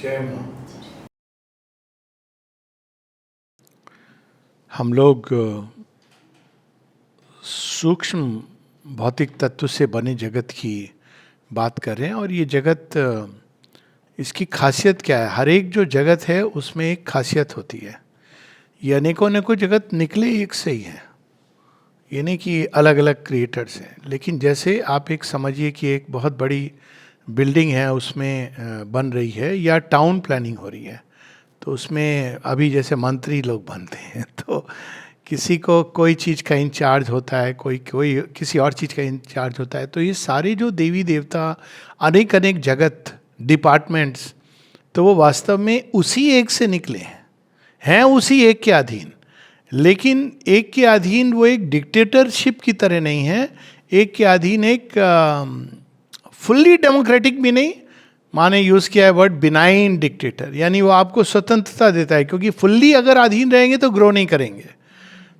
जय मां। हम लोग सूक्ष्म भौतिक तत्व से बने जगत की बात कर रहे हैं, और ये जगत, इसकी खासियत क्या है? हर एक जो जगत है उसमें एक खासियत होती है। ये अनेकों अनेकों जगत निकले एक से ही हैं, ये नहीं कि अलग अलग क्रिएटर्स हैं। लेकिन जैसे आप एक समझिए कि एक बहुत बड़ी बिल्डिंग है, उसमें बन रही है या टाउन प्लानिंग हो रही है, तो उसमें अभी जैसे मंत्री लोग बनते हैं तो किसी को कोई चीज़ का इंचार्ज होता है, कोई कोई किसी और चीज़ का इंचार्ज होता है। तो ये सारे जो देवी देवता, अनेक अनेक जगत, डिपार्टमेंट्स, तो वो वास्तव में उसी एक से निकले हैं उसी एक के अधीन। लेकिन एक के अधीन वो एक डिक्टेटरशिप की तरह नहीं है, एक के अधीन एक फुल्ली डेमोक्रेटिक भी नहीं, माने यूज किया है वर्ड बिनाइन डिक्टेटर, यानी वो आपको स्वतंत्रता देता है, क्योंकि फुल्ली अगर अधीन रहेंगे तो ग्रो नहीं करेंगे।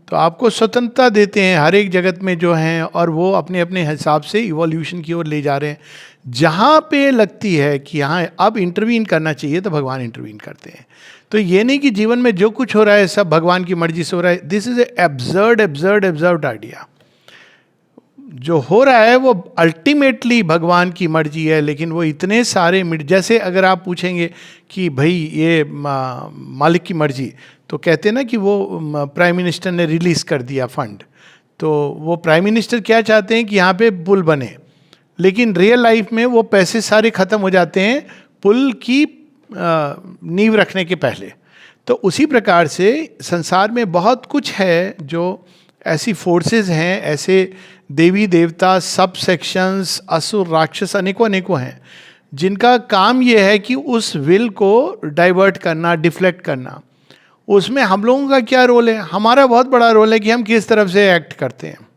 तो आपको स्वतंत्रता देते हैं हर एक जगत में जो हैं, और वो अपने अपने हिसाब से इवोल्यूशन की ओर ले जा रहे हैं। जहाँ पे लगती है कि यहाँ अब इंटरवीन करना चाहिए तो भगवान इंटरवीन करते हैं। तो ये नहीं कि जीवन में जो कुछ हो रहा है सब भगवान की मर्जी से हो रहा है। This is absurd absurd absurd idea. जो हो रहा है वो अल्टीमेटली भगवान की मर्जी है, लेकिन वो इतने सारे जैसे अगर आप पूछेंगे कि भाई ये मालिक की मर्जी, तो कहते हैं ना कि वो प्राइम मिनिस्टर ने रिलीज कर दिया फंड, तो वो प्राइम मिनिस्टर क्या चाहते हैं कि यहाँ पे पुल बने, लेकिन रियल लाइफ में वो पैसे सारे खत्म हो जाते हैं पुल की नींव रखने के पहले। तो उसी प्रकार से संसार में बहुत कुछ है जो ऐसी फोर्सेस हैं, ऐसे देवी देवता, सब सेक्शंस, असुर राक्षस अनेकों अनेकों हैं, जिनका काम यह है कि उस विल को डाइवर्ट करना, डिफ्लेक्ट करना। उसमें हम लोगों का क्या रोल है? हमारा बहुत बड़ा रोल है कि हम किस तरफ से एक्ट करते हैं।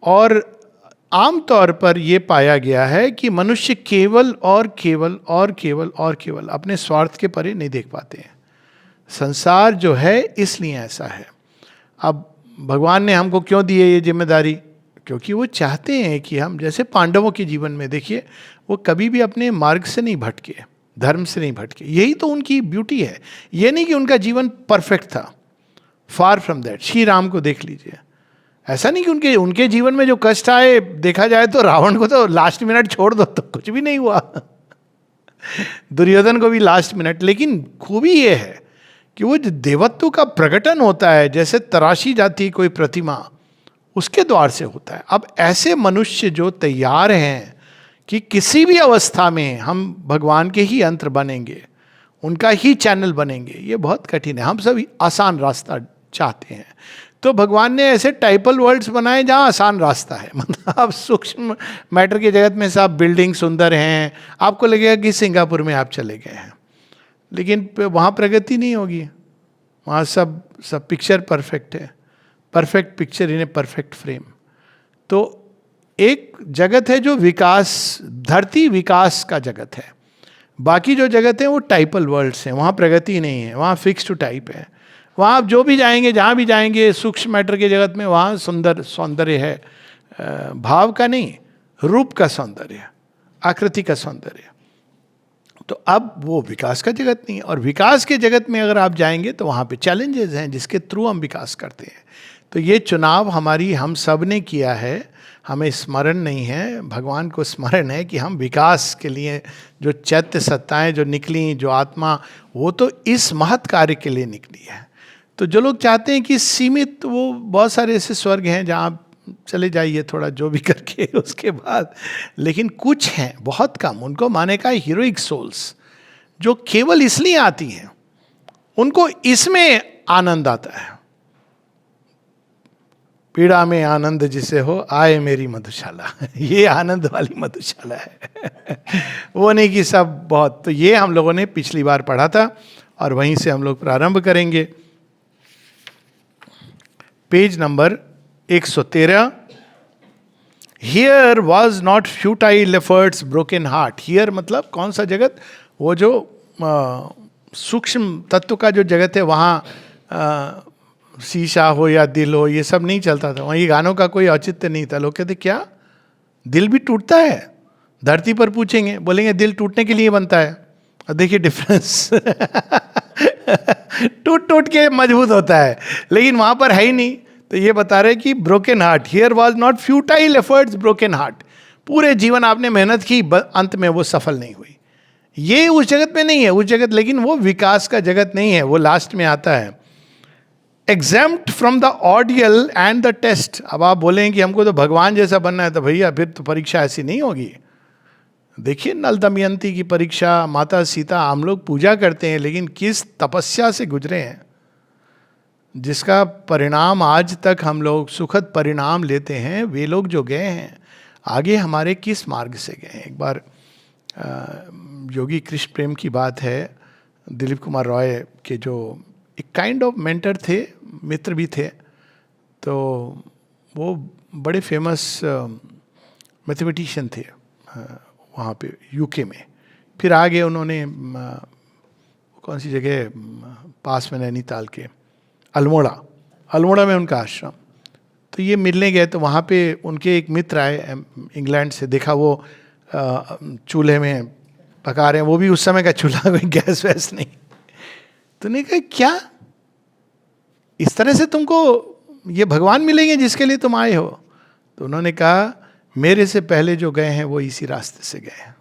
और आम तौर पर यह पाया गया है कि मनुष्य केवल और केवल और केवल और केवल अपने स्वार्थ के परे नहीं देख पाते हैं। संसार जो है इसलिए ऐसा है। अब भगवान ने हमको क्यों दी है ये जिम्मेदारी? क्योंकि वो चाहते हैं कि हम, जैसे पांडवों के जीवन में देखिए, वो कभी भी अपने मार्ग से नहीं भटके, धर्म से नहीं भटके। यही तो उनकी ब्यूटी है। ये नहीं कि उनका जीवन परफेक्ट था, far from that. Shri Ram को देख लीजिए, ऐसा नहीं कि उनके जीवन में जो कष्ट आए, देखा जाए तो रावण को तो लास्ट मिनट छोड़ दो तो कुछ भी नहीं हुआ दुर्योधन को भी लास्ट मिनट। लेकिन खूबी ये है कि वो जो देवत्व का प्रकटन होता है, जैसे तराशी जाती है कोई प्रतिमा, उसके द्वार से होता है। अब ऐसे मनुष्य जो तैयार हैं कि किसी भी अवस्था में हम भगवान के ही यंत्र बनेंगे, उनका ही चैनल बनेंगे, ये बहुत कठिन है। हम सब आसान रास्ता चाहते हैं, तो भगवान ने ऐसे टाइपल वर्ल्ड्स बनाए जहाँ आसान रास्ता है। मतलब आप सूक्ष्म मैटर की जगत में सब बिल्डिंग सुंदर हैं, आपको लगेगा कि सिंगापुर में आप चले गए हैं, लेकिन वहाँ प्रगति नहीं होगी। वहाँ सब पिक्चर परफेक्ट है, perfect picture in a perfect frame. तो एक जगत है जो विकास, धरती विकास का जगत है। बाकी जो जगत है वो टाइपल वर्ल्ड्स हैं, वहाँ प्रगति नहीं है, वहाँ फिक्स टू टाइप है। वहाँ आप जो भी जाएंगे, जहाँ भी जाएंगे सूक्ष्म मैटर के जगत में, वहाँ सुंदर सौंदर्य है, भाव का नहीं, रूप का सौंदर्य, आकृति का सौंदर्य। तो अब वो विकास का जगत नहीं है। और विकास के जगत में अगर आप जाएंगे तो वहाँ पे चैलेंजेस हैं जिसके थ्रू हम विकास करते हैं। तो ये चुनाव हम सब ने किया है, हमें स्मरण नहीं है, भगवान को स्मरण है कि हम विकास के लिए जो चैत्य सत्ताएं जो निकली, जो आत्मा, वो तो इस महत् कार्य के लिए निकली है। तो जो लोग चाहते हैं कि सीमित, वो बहुत सारे ऐसे स्वर्ग हैं जहाँ आप चले जाइए थोड़ा जो भी करके उसके बाद, लेकिन कुछ हैं बहुत कम, उनको माने का हीरोइक सोल्स जो केवल इसलिए आती हैं, उनको इसमें आनंद आता है। पीड़ा में आनंद जिसे हो, आए मेरी मधुशाला ये आनंद वाली मधुशाला है वो नहीं कि सब बहुत। तो ये हम लोगों ने पिछली बार पढ़ा था और वहीं से हम लोग प्रारंभ करेंगे। Page number 113। Here was not futile efforts broken heart. Here मतलब कौन सा जगत? वो जो सूक्ष्म तत्व का जो जगत है, वहाँ शीशा हो या दिल हो, ये सब नहीं चलता था। वहीं गानों का कोई औचित्य नहीं था। लोग कहते क्या दिल भी टूटता है? धरती पर पूछेंगे, बोलेंगे दिल टूटने के लिए बनता है। और देखिए डिफरेंस टूट टूट के मजबूत होता है, लेकिन वहां पर है ही नहीं। तो ये बता रहे कि broken heart, here was not futile efforts, broken heart. पूरे जीवन आपने मेहनत की, अंत में वो सफल नहीं हुई। ये उस जगत में नहीं है, उस जगत, लेकिन वो विकास का जगत नहीं है, वो लास्ट में आता है। Exempt from the ordeal and the test. अब आप बोलें कि हमको तो भगवान जैसा बनना है, तो भैया फिर तो परीक्षा ऐसी नहीं होगी। देखिए नल दमयंती की परीक्षा, माता सीता, हम लोग पूजा करते हैं, लेकिन किस तपस्या से गुजरे हैं, जिसका परिणाम आज तक हम लोग सुखद परिणाम लेते हैं। वे लोग जो गए हैं आगे हमारे किस मार्ग से गए हैं। एक बार योगी कृष्ण प्रेम की बात है, दिलीप कुमार रॉय के जो एक काइंड ऑफ मेंटर थे, मित्र भी थे, तो वो बड़े फेमस मैथमेटिशियन थे वहाँ पे यूके में। फिर आगे उन्होंने कौन सी जगह पास में, नैनीताल के अल्मोड़ा में उनका आश्रम। तो ये मिलने गए, तो वहाँ पे उनके एक मित्र आए इंग्लैंड से, देखा वो चूल्हे में पका रहे हैं, वो भी उस समय का चूल्हा, कोई गैस वैस नहीं। तो नहीं कहा क्या इस तरह से तुमको ये भगवान मिलेंगे जिसके लिए तुम आए हो? तो उन्होंने कहा मेरे से पहले जो गए हैं वो इसी रास्ते से गए हैं।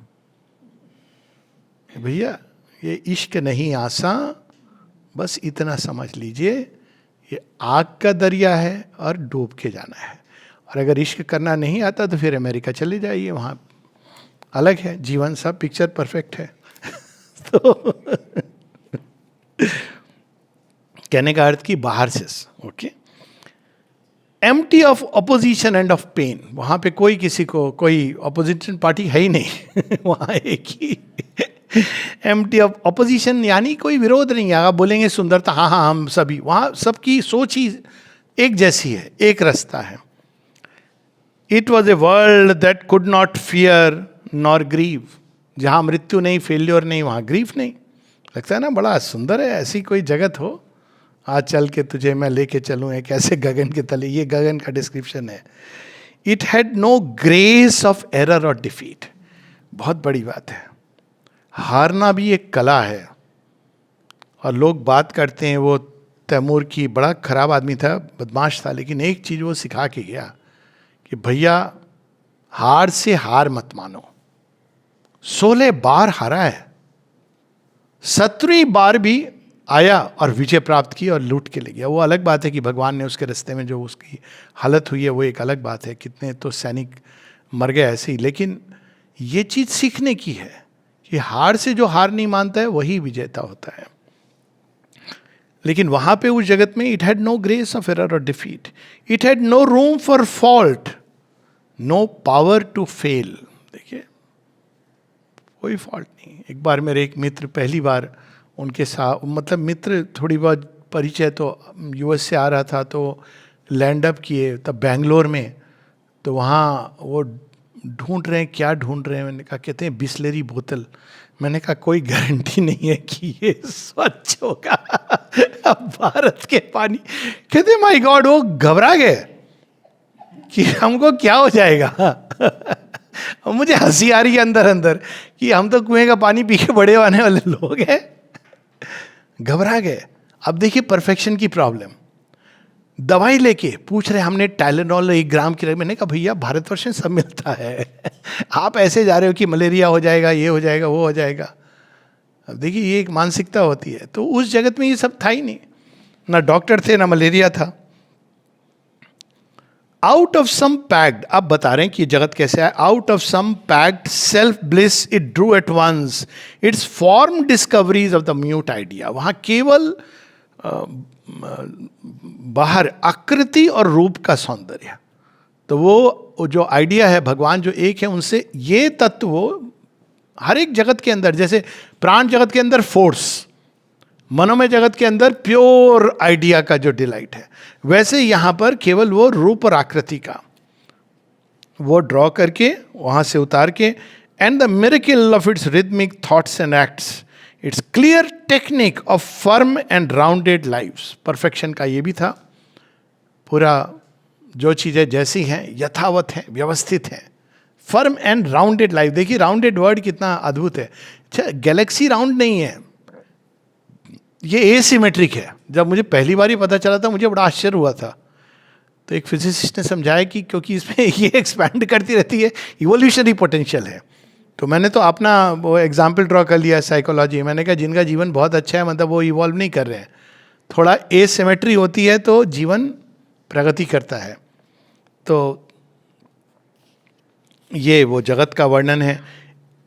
भैया ये इश्क नहीं आसा, बस इतना समझ लीजिए, ये आग का दरिया है और डूब के जाना है। और अगर इश्क करना नहीं आता तो फिर अमेरिका चले जाइए, वहाँ अलग है जीवन, सब पिक्चर परफेक्ट है। तो कहने का अर्थ कि बाहर से, okay, empty of opposition and of pain. वहाँ पे कोई किसी को, कोई अपोजिशन पार्टी है ही नहीं वहाँ एक ही एम्प्टी ऑफ अपोजिशन, यानी कोई विरोध नहीं है। आप बोलेंगे सुंदरता, हाँ हाँ हम सभी, वहाँ सबकी सोच ही एक जैसी है, एक रास्ता है। It was a world that could not fear nor grieve. जहाँ मृत्यु नहीं, फेल्योर नहीं, वहाँ ग्रीफ नहीं। लगता है ना बड़ा सुंदर है, ऐसी कोई जगत हो, आज चल के तुझे मैं लेके चलूँ एक ऐसे गगन के तले। ये गगन का डिस्क्रिप्शन है। It had no grace of error और डिफीट। बहुत बड़ी बात है, हारना भी एक कला है। और लोग बात करते हैं वो तैमूर की, बड़ा खराब आदमी था, बदमाश था, लेकिन एक चीज़ वो सिखा के गया कि भैया हार से हार मत मानो। 16 बार हारा है, 17वीं बार भी आया और विजय प्राप्त की और लूट के ले गया। वो अलग बात है कि भगवान ने उसके रास्ते में जो उसकी हालत हुई है वो एक अलग बात है, कितने तो सैनिक मर गए ऐसे ही। लेकिन ये चीज़ सीखने की है कि हार से जो हार नहीं मानता है वही विजेता होता है। लेकिन वहाँ पे उस जगत में it had no grace of error और defeat, it had no room for fault, no power to fail. देखिए कोई फॉल्ट नहीं। एक बार मेरे एक मित्र, पहली बार उनके साथ, मतलब मित्र थोड़ी बहुत परिचय, तो यूएस से आ रहा था, तो लैंड अप किए तब बेंगलोर में। तो वहाँ वो ढूंढ रहे हैं, क्या ढूंढ रहे हैं, मैंने कहा, कहते हैं बिस्लेरी बोतल। मैंने कहा कोई गारंटी नहीं है कि ये स्वच्छ होगा अब भारत के पानी। कहते माय गॉड, वो घबरा गए कि हमको क्या हो जाएगा और मुझे हंसी आ रही है अंदर अंदर कि हम तो कुएं का पानी पी के बड़े आने वाले लोग हैं, घबरा गए। अब देखिए परफेक्शन की प्रॉब्लम। दवाई लेके पूछ रहे, हमने टाइलेनॉल 1 ग्राम की, मैंने कहा भैया भारतवर्ष में सब मिलता है आप ऐसे जा रहे हो कि मलेरिया हो जाएगा, ये हो जाएगा, वो हो जाएगा। अब देखिए ये एक मानसिकता होती है। तो उस जगत में ये सब था ही नहीं, ना डॉक्टर थे ना मलेरिया था। आउट ऑफ सम पैक्ड, अब बता रहे हैं कि जगत कैसे है। Out of some packed self bliss it drew at once its form discoveries of the mute idea. वहाँ केवल बाहर आकृति और रूप का सौंदर्य। तो वो जो आइडिया है, भगवान जो एक है, उनसे ये तत्व वो हर एक जगत के अंदर, जैसे प्राण जगत के अंदर फोर्स, मनोमय जगत के अंदर प्योर आइडिया का जो डिलाइट है, वैसे यहाँ पर केवल वो रूप और आकृति का वो ड्रॉ करके वहाँ से उतार के, and the miracle of its rhythmic thoughts and acts, it's clear technique of firm and rounded lives. Perfection का ये भी था, पूरा जो चीज़ें जैसी हैं यथावत हैं, व्यवस्थित हैं, फर्म एंड राउंडेड लाइफ. देखिए राउंडेड वर्ड कितना अद्भुत है. अच्छा, गैलेक्सी राउंड नहीं है, ये एसिमेट्रिक है. जब मुझे पहली बार ही पता चला था मुझे बड़ा आश्चर्य हुआ था. तो एक फिजिसिस्ट ने समझाया कि क्योंकि इसमें ये एक्सपैंड करती रहती है, इवोल्यूशनरी पोटेंशियल है. तो मैंने तो अपना वो एग्जाम्पल ड्रॉ कर लिया साइकोलॉजी. मैंने कहा जिनका जीवन बहुत अच्छा है मतलब वो इवॉल्व नहीं कर रहे हैं. थोड़ा एसिमेट्री होती है तो जीवन प्रगति करता है. तो ये वो जगत का वर्णन है.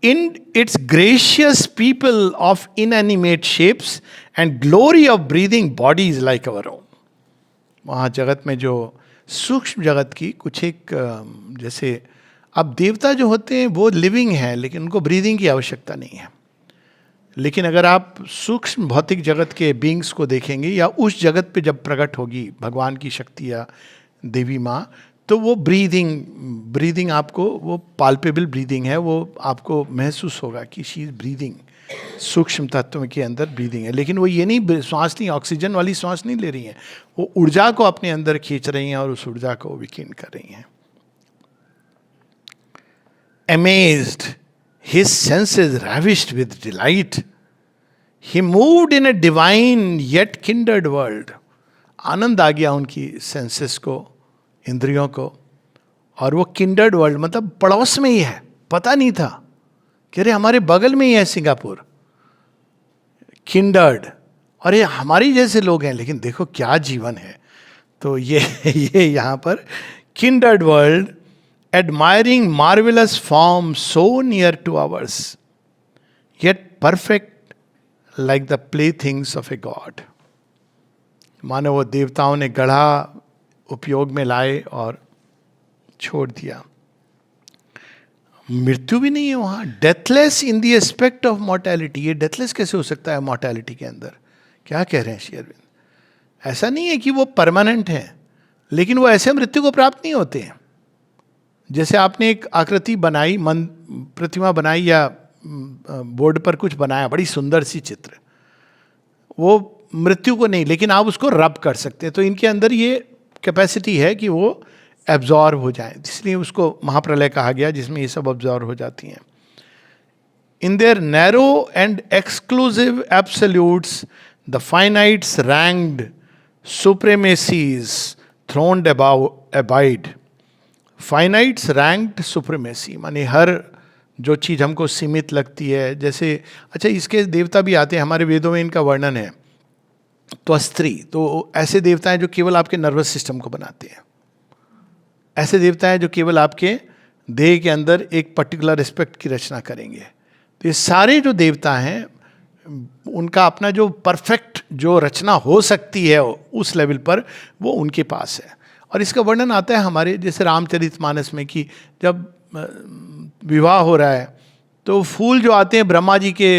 In its gracious people of inanimate shapes and glory of breathing bodies like our own. वहाँ जगत में जो सूक्ष्म जगत की कुछ एक जैसे, अब देवता जो होते हैं वो लिविंग है लेकिन उनको ब्रीदिंग की आवश्यकता नहीं है. लेकिन अगर आप सूक्ष्म भौतिक जगत के बींग्स को देखेंगे या उस जगत पे जब प्रकट होगी भगवान की शक्ति या देवी माँ, तो वो ब्रीदिंग आपको, वो पाल्पेबल ब्रीदिंग है, वो आपको महसूस होगा कि शी इज ब्रीदिंग. सूक्ष्म तत्व के अंदर ब्रीदिंग है. लेकिन वो ये नहीं, श्वास नहीं, ऑक्सीजन वाली श्वास नहीं ले रही हैं, वो ऊर्जा को अपने अंदर खींच रही हैं और उस ऊर्जा को विकीर्ण कर रही हैं. Amazed, his senses ravished with delight, he moved in a divine yet kindred world. आनंद आ गया उनकी सेंसेस को, इंद्रियों को, और वो किंडर्ड वर्ल्ड मतलब पड़ोस में ही है. पता नहीं था कि अरे हमारे बगल में ही है सिंगापुर. किंडर्ड, और ये हमारी जैसे लोग हैं लेकिन देखो क्या जीवन है. तो ये यहाँ पर kindred world, admiring marvelous form so near to ours, yet perfect like the playthings of a god. मानो वो देवताओं ने गढ़ा, उपयोग में लाए और छोड़ दिया. मृत्यु भी नहीं है वहाँ. Deathless in the aspect of mortality. ये डेथलेस कैसे हो सकता है मॉर्टैलिटी के अंदर? क्या कह रहे हैं श्री अरविंद? ऐसा नहीं है कि वो परमानेंट है, लेकिन वो ऐसे मृत्यु को प्राप्त नहीं होते हैं. जैसे आपने एक आकृति बनाई, प्रतिमा बनाई या बोर्ड पर कुछ बनाया, बड़ी सुंदर सी चित्र, वो मृत्यु को नहीं, लेकिन आप उसको रब कर सकते हैं. तो इनके अंदर ये कैपेसिटी है कि वो एब्जॉर्व हो जाए, इसलिए उसको महाप्रलय कहा गया जिसमें ये सब एब्जॉर्व हो जाती हैं. In their narrow and exclusive absolutes the finites ranked supremacies throned abide. Finites ranked supremacy माने हर जो चीज़ हमको सीमित लगती है, जैसे अच्छा इसके देवता भी आते हैं हमारे वेदों में, इनका वर्णन है. त्वस्त्री, तो ऐसे देवता हैं जो केवल आपके नर्वस सिस्टम को बनाते हैं. ऐसे देवता हैं जो केवल आपके देह के अंदर एक पर्टिकुलर एस्पेक्ट की रचना करेंगे. तो ये सारे जो देवता हैं उनका अपना जो परफेक्ट जो रचना हो सकती है उस लेवल पर वो उनके पास है. और इसका वर्णन आता है हमारे जैसे रामचरितमानस में कि जब विवाह हो रहा है तो फूल जो आते हैं ब्रह्मा जी के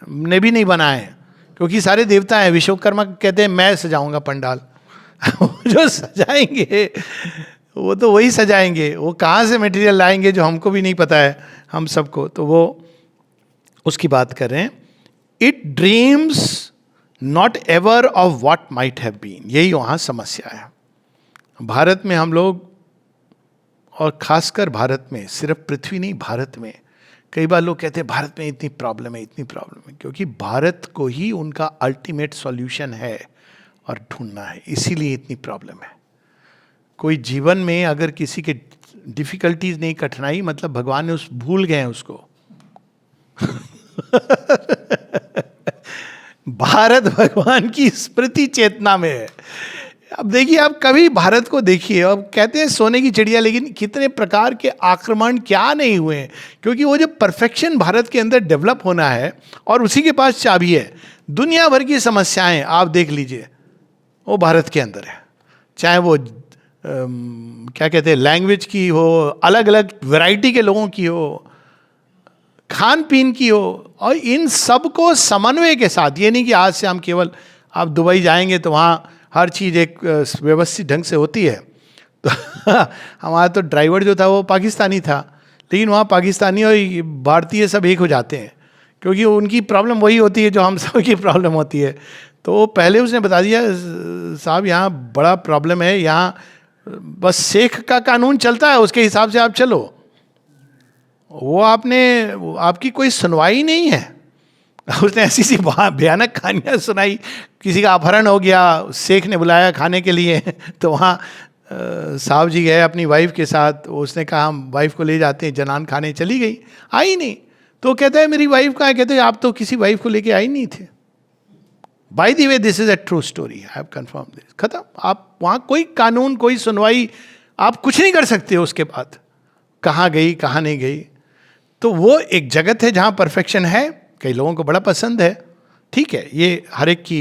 ने भी नहीं बनाए, क्योंकि सारे देवता हैं. विश्वकर्मा कहते हैं मैं सजाऊंगा पंडाल. जो सजाएंगे वो तो वही सजाएंगे, वो कहाँ से मटेरियल लाएंगे जो हमको भी नहीं पता है हम सबको. तो वो उसकी बात कर रहे हैं. It dreams not ever of what might have been. यही वहाँ समस्या है. भारत में हम लोग, और खासकर भारत में, सिर्फ पृथ्वी नहीं भारत में, कई बार लोग कहते हैं भारत में इतनी प्रॉब्लम है, इतनी प्रॉब्लम है, क्योंकि भारत को ही उनका अल्टीमेट सॉल्यूशन है और ढूंढना है, इसीलिए इतनी प्रॉब्लम है. कोई जीवन में अगर किसी के डिफिकल्टीज नहीं, कठिनाई, मतलब भगवान ने उस भूल गए हैं उसको. भारत भगवान की स्मृति चेतना में है. अब देखिए, आप कभी भारत को देखिए, अब कहते हैं सोने की चिड़िया, लेकिन कितने प्रकार के आक्रमण क्या नहीं हुए हैं, क्योंकि वो जो परफेक्शन भारत के अंदर डेवलप होना है और उसी के पास चाबी है. दुनिया भर की समस्याएं आप देख लीजिए वो भारत के अंदर है. चाहे वो क्या कहते हैं लैंग्वेज की हो, अलग अलग वैरायटी के लोगों की हो, खान पीन की हो, और इन सब को समन्वय के साथ. ये नहीं कि आज से हम केवल, आप दुबई जाएंगे तो वहाँ हर चीज़ एक व्यवस्थित ढंग से होती है. तो हमारा तो ड्राइवर जो था वो पाकिस्तानी था, लेकिन वहाँ पाकिस्तानी और भारतीय सब एक हो जाते हैं, क्योंकि उनकी प्रॉब्लम वही होती है जो हम सब की प्रॉब्लम होती है. तो पहले उसने बता दिया साहब यहाँ बड़ा प्रॉब्लम है, यहाँ बस शेख का कानून चलता है, उसके हिसाब से आप चलो. वो आपकी कोई सुनवाई नहीं है। उसने ऐसी सी भयानक कहानियां सुनाई, किसी का अपहरण हो गया, शेख ने बुलाया खाने के लिए तो वहाँ साहब जी गए अपनी वाइफ के साथ, उसने कहा हम वाइफ को ले जाते हैं जनान खाने, चली गई, आई नहीं। तो कहता है मेरी वाइफ कहाँ है? कहते हैं आप तो किसी वाइफ को लेके आई नहीं थे। By the way this is a true story, I have confirm this. खत्म। आप वहाँ कोई कानून, कोई सुनवाई, आप कुछ नहीं कर सकते हो उसके बाद, कहाँ गई कहाँ नहीं गई। तो वो एक जगत है जहाँ परफेक्शन है, कई लोगों को बड़ा पसंद है, ठीक है, ये हर एक की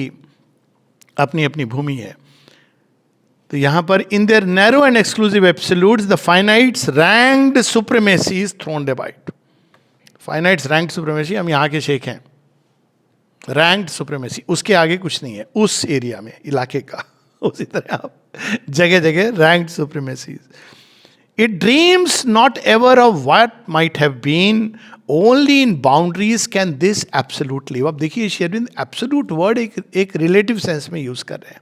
अपनी अपनी भूमि है। तो यहां पर इन their narrow and exclusive absolutes the finites ranked supremacy is throne about. Finites ranked supremacy, हम यहाँ के शेख हैं, रैंक्ड सुप्रीमेसी, उसके आगे कुछ नहीं है उस एरिया में, इलाके का। उसी तरह आप जगह जगह ranked supremacy. It dreams not ever of what might have been, only in boundaries can this absolute live. अब देखिए श्री अरविंद एब्सोल्यूट वर्ड एक रिलेटिव सेंस में यूज कर रहे हैं।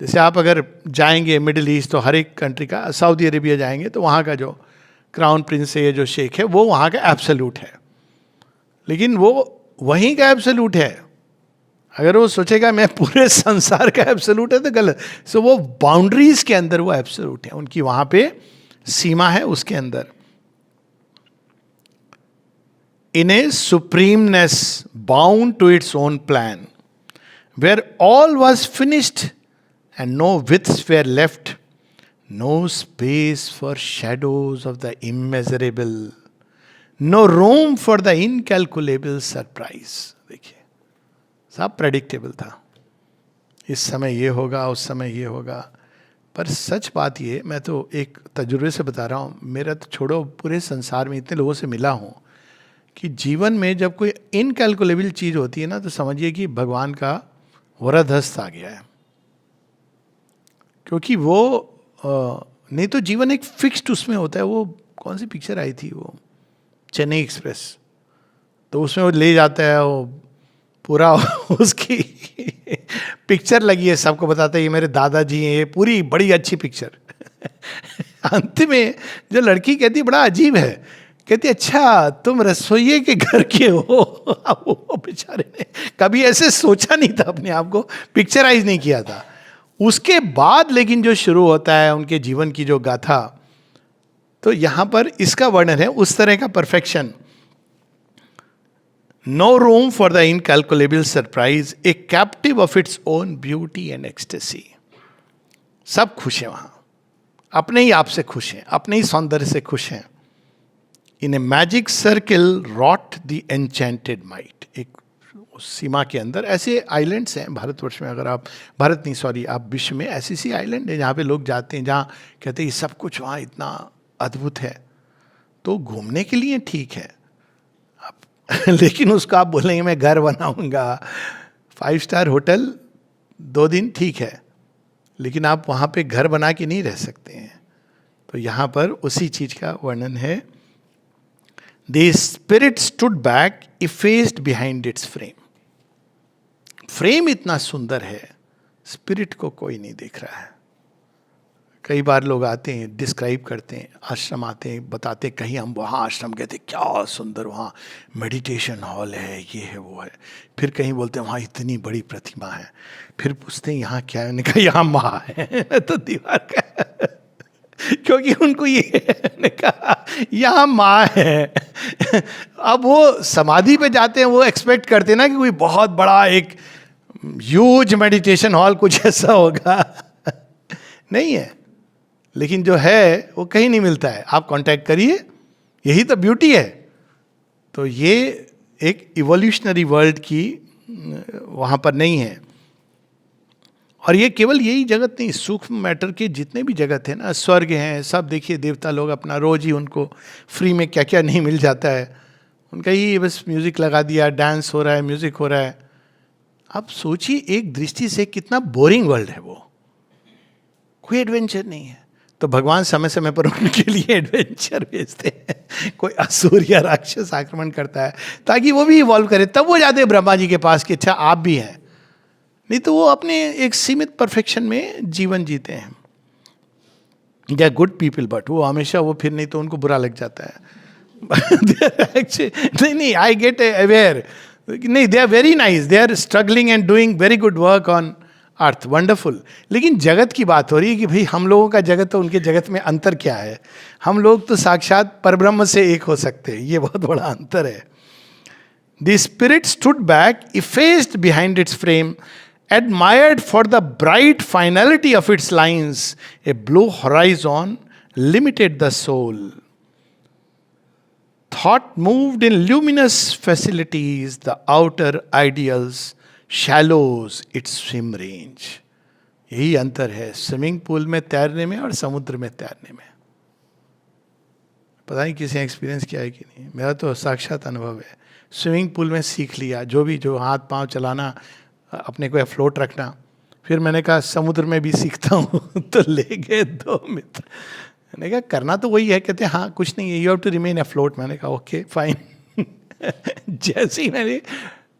जैसे आप अगर जाएंगे मिडिल ईस्ट, तो हर एक कंट्री का, सऊदी अरेबिया जाएंगे तो वहाँ का जो क्राउन प्रिंस है, जो शेख है, वो वहाँ का एब्सोल्यूट है, लेकिन वो वहीं का एब्सोल्यूट है। अगर वो सोचेगा मैं पूरे संसार का एब्सोल्यूट है तो गलत। सो वो बाउंड्रीज के अंदर वो एब्सोल्यूट है, उनकी वहाँ पे सीमा है उसके अंदर। In a supremeness bound to its own plan, where all was finished and no wishes were left, no space for shadows of the immeasurable, no room for the incalculable surprise. देखिए सब predictable था, इस समय ये होगा, उस समय ये होगा। पर सच बात ये, मैं तो एक तजुर्बे से बता रहा हूँ, मेरा तो छोड़ो, पूरे संसार में इतने लोगों से मिला हूँ कि जीवन में जब कोई इनकैलकुलेबल चीज़ होती है ना, तो समझिए कि भगवान का वरदहस्त आ गया है। क्योंकि वो नहीं तो जीवन एक फिक्स्ड उसमें होता है। वो कौन सी पिक्चर आई थी, वो चेन्नई एक्सप्रेस, तो उसमें वो ले जाता है, वो पूरा उसकी पिक्चर लगी है, सबको बताता है ये मेरे दादाजी हैं, ये पूरी बड़ी अच्छी पिक्चर। अंत में जो लड़की कहती बड़ा अजीब है, कहती अच्छा तुम रसोइये के घर के हो। वो बेचारे ने कभी ऐसे सोचा नहीं था, अपने आप को पिक्चराइज नहीं किया था। उसके बाद लेकिन जो शुरू होता है उनके जीवन की जो गाथा, तो यहां पर इसका वर्णन है उस तरह का perfection. No room for the incalculable surprise, a captive of its own beauty and ecstasy. सब खुश हैं वहाँ, अपने ही आप से खुश हैं, अपने ही सौंदर्य से खुश हैं। In a magic circle wrought the enchanted might. एक सीमा के अंदर ऐसे आइलैंड्स हैं भारतवर्ष में, अगर आप भारत नहीं सॉरी आप विश्व में ऐसी सी आइलैंड है जहाँ पे लोग जाते हैं, जहाँ कहते हैं ये सब कुछ वहाँ इतना अद्भुत है, तो घूमने के लिए ठीक है। लेकिन उसको आप बोलेंगे मैं घर बनाऊंगा, 5 स्टार होटल 2 दिन ठीक है, लेकिन आप वहाँ पे घर बना के नहीं रह सकते हैं। तो यहाँ पर उसी चीज का वर्णन है। The spirit stood back effaced behind it's frame. Frame इतना सुंदर है, स्पिरिट को कोई नहीं देख रहा है। कई बार लोग आते हैं, डिस्क्राइब करते हैं, आश्रम आते हैं, बताते हैं कहीं हम वहाँ आश्रम गए थे, क्या सुंदर वहाँ मेडिटेशन हॉल है, ये है वो है। फिर कहीं बोलते हैं वहाँ इतनी बड़ी प्रतिमा है। फिर पूछते हैं यहाँ क्या है, उन्होंने कहा यहाँ माँ है। तो दीवार का क्योंकि उनको ये कहा यहाँ माँ है। अब वो समाधि पे जाते हैं, वो एक्सपेक्ट करते हैं ना कि कोई बहुत बड़ा एक ह्यूज मेडिटेशन हॉल कुछ ऐसा होगा। नहीं है, लेकिन जो है वो कहीं नहीं मिलता है। आप कांटेक्ट करिए, यही तो ब्यूटी है। तो ये एक इवोल्यूशनरी वर्ल्ड की वहाँ पर नहीं है। और ये केवल यही जगत नहीं, सूक्ष्म मैटर के जितने भी जगत है ना, स्वर्ग हैं सब, देखिए देवता लोग अपना रोज ही उनको फ्री में क्या क्या नहीं मिल जाता है, उनका ही बस म्यूजिक लगा दिया, डांस हो रहा है, म्यूजिक हो रहा है। आप सोचिए एक दृष्टि से कितना बोरिंग वर्ल्ड है वो, कोई एडवेंचर नहीं है। तो भगवान समय समय पर उनके लिए एडवेंचर भेजते हैं। कोई असुर या राक्षस आक्रमण करता है ताकि वो भी इवॉल्व करे, तब वो जाते हैं ब्रह्मा जी के पास कि अच्छा आप भी हैं। नहीं तो वो अपने एक सीमित परफेक्शन में जीवन जीते हैं। They are good people, but वो हमेशा वो फिर नहीं तो उनको बुरा लग जाता है। नहीं नहीं, आई गेट अवेयर, नहीं they are very nice, they are struggling and doing very good work on earth, wonderful. लेकिन जगत की बात हो रही है कि भाई हम लोगों का जगत और उनके जगत में अंतर क्या है। हम लोग तो साक्षात परब्रह्म से एक हो सकते हैं, ये बहुत बड़ा अंतर है। The spirit stood back, effaced behind it's frame, admired for the bright finality of its lines. A blue horizon limited the soul. Thought moved in luminous facilities, the outer ideals shallows its swim range. यही अंतर है swimming pool में तैरने में और समुद्र में तैरने में। पता नहीं किसी एक्सपीरियंस किया है कि नहीं, मेरा तो साक्षात अनुभव है। स्विमिंग पूल में सीख लिया जो हाथ पांव चलाना, अपने को अफ्लोट रखना। फिर मैंने कहा समुद्र में भी सीखता हूँ तो ले गए 2 मित्र, मैंने कहा करना तो वही है, कहते हैं हाँ कुछ नहीं है, you have to remain afloat. मैंने कहा ओके फाइन। जैसे ही मैंने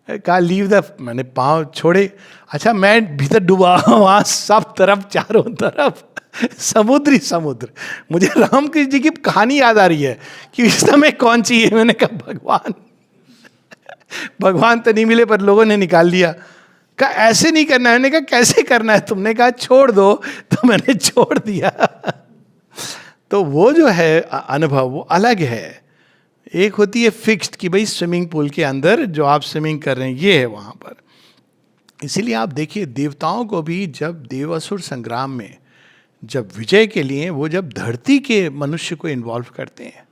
कहा लीव द, मैंने पाँव छोड़े, अच्छा मैं भीतर डूबा, वहाँ सब तरफ चारों तरफ समुद्र ही समुद्र। मुझे रामकृष्ण जी की कहानी याद आ रही है कि इस समय कौन चाहिए। मैंने कहा भगवान तो नहीं मिले पर लोगों ने निकाल लिया। कहा ऐसे नहीं करना है। मैंने कहा कैसे करना है? तुमने कहा छोड़ दो, तो मैंने छोड़ दिया। तो वो जो है अनुभव वो अलग है। एक होती है फिक्स्ड कि भाई स्विमिंग पूल के अंदर जो आप स्विमिंग कर रहे हैं ये है वहाँ पर। इसीलिए आप देखिए देवताओं को भी जब देवासुर संग्राम में जब विजय के लिए वो जब धरती के मनुष्य को इन्वॉल्व करते हैं,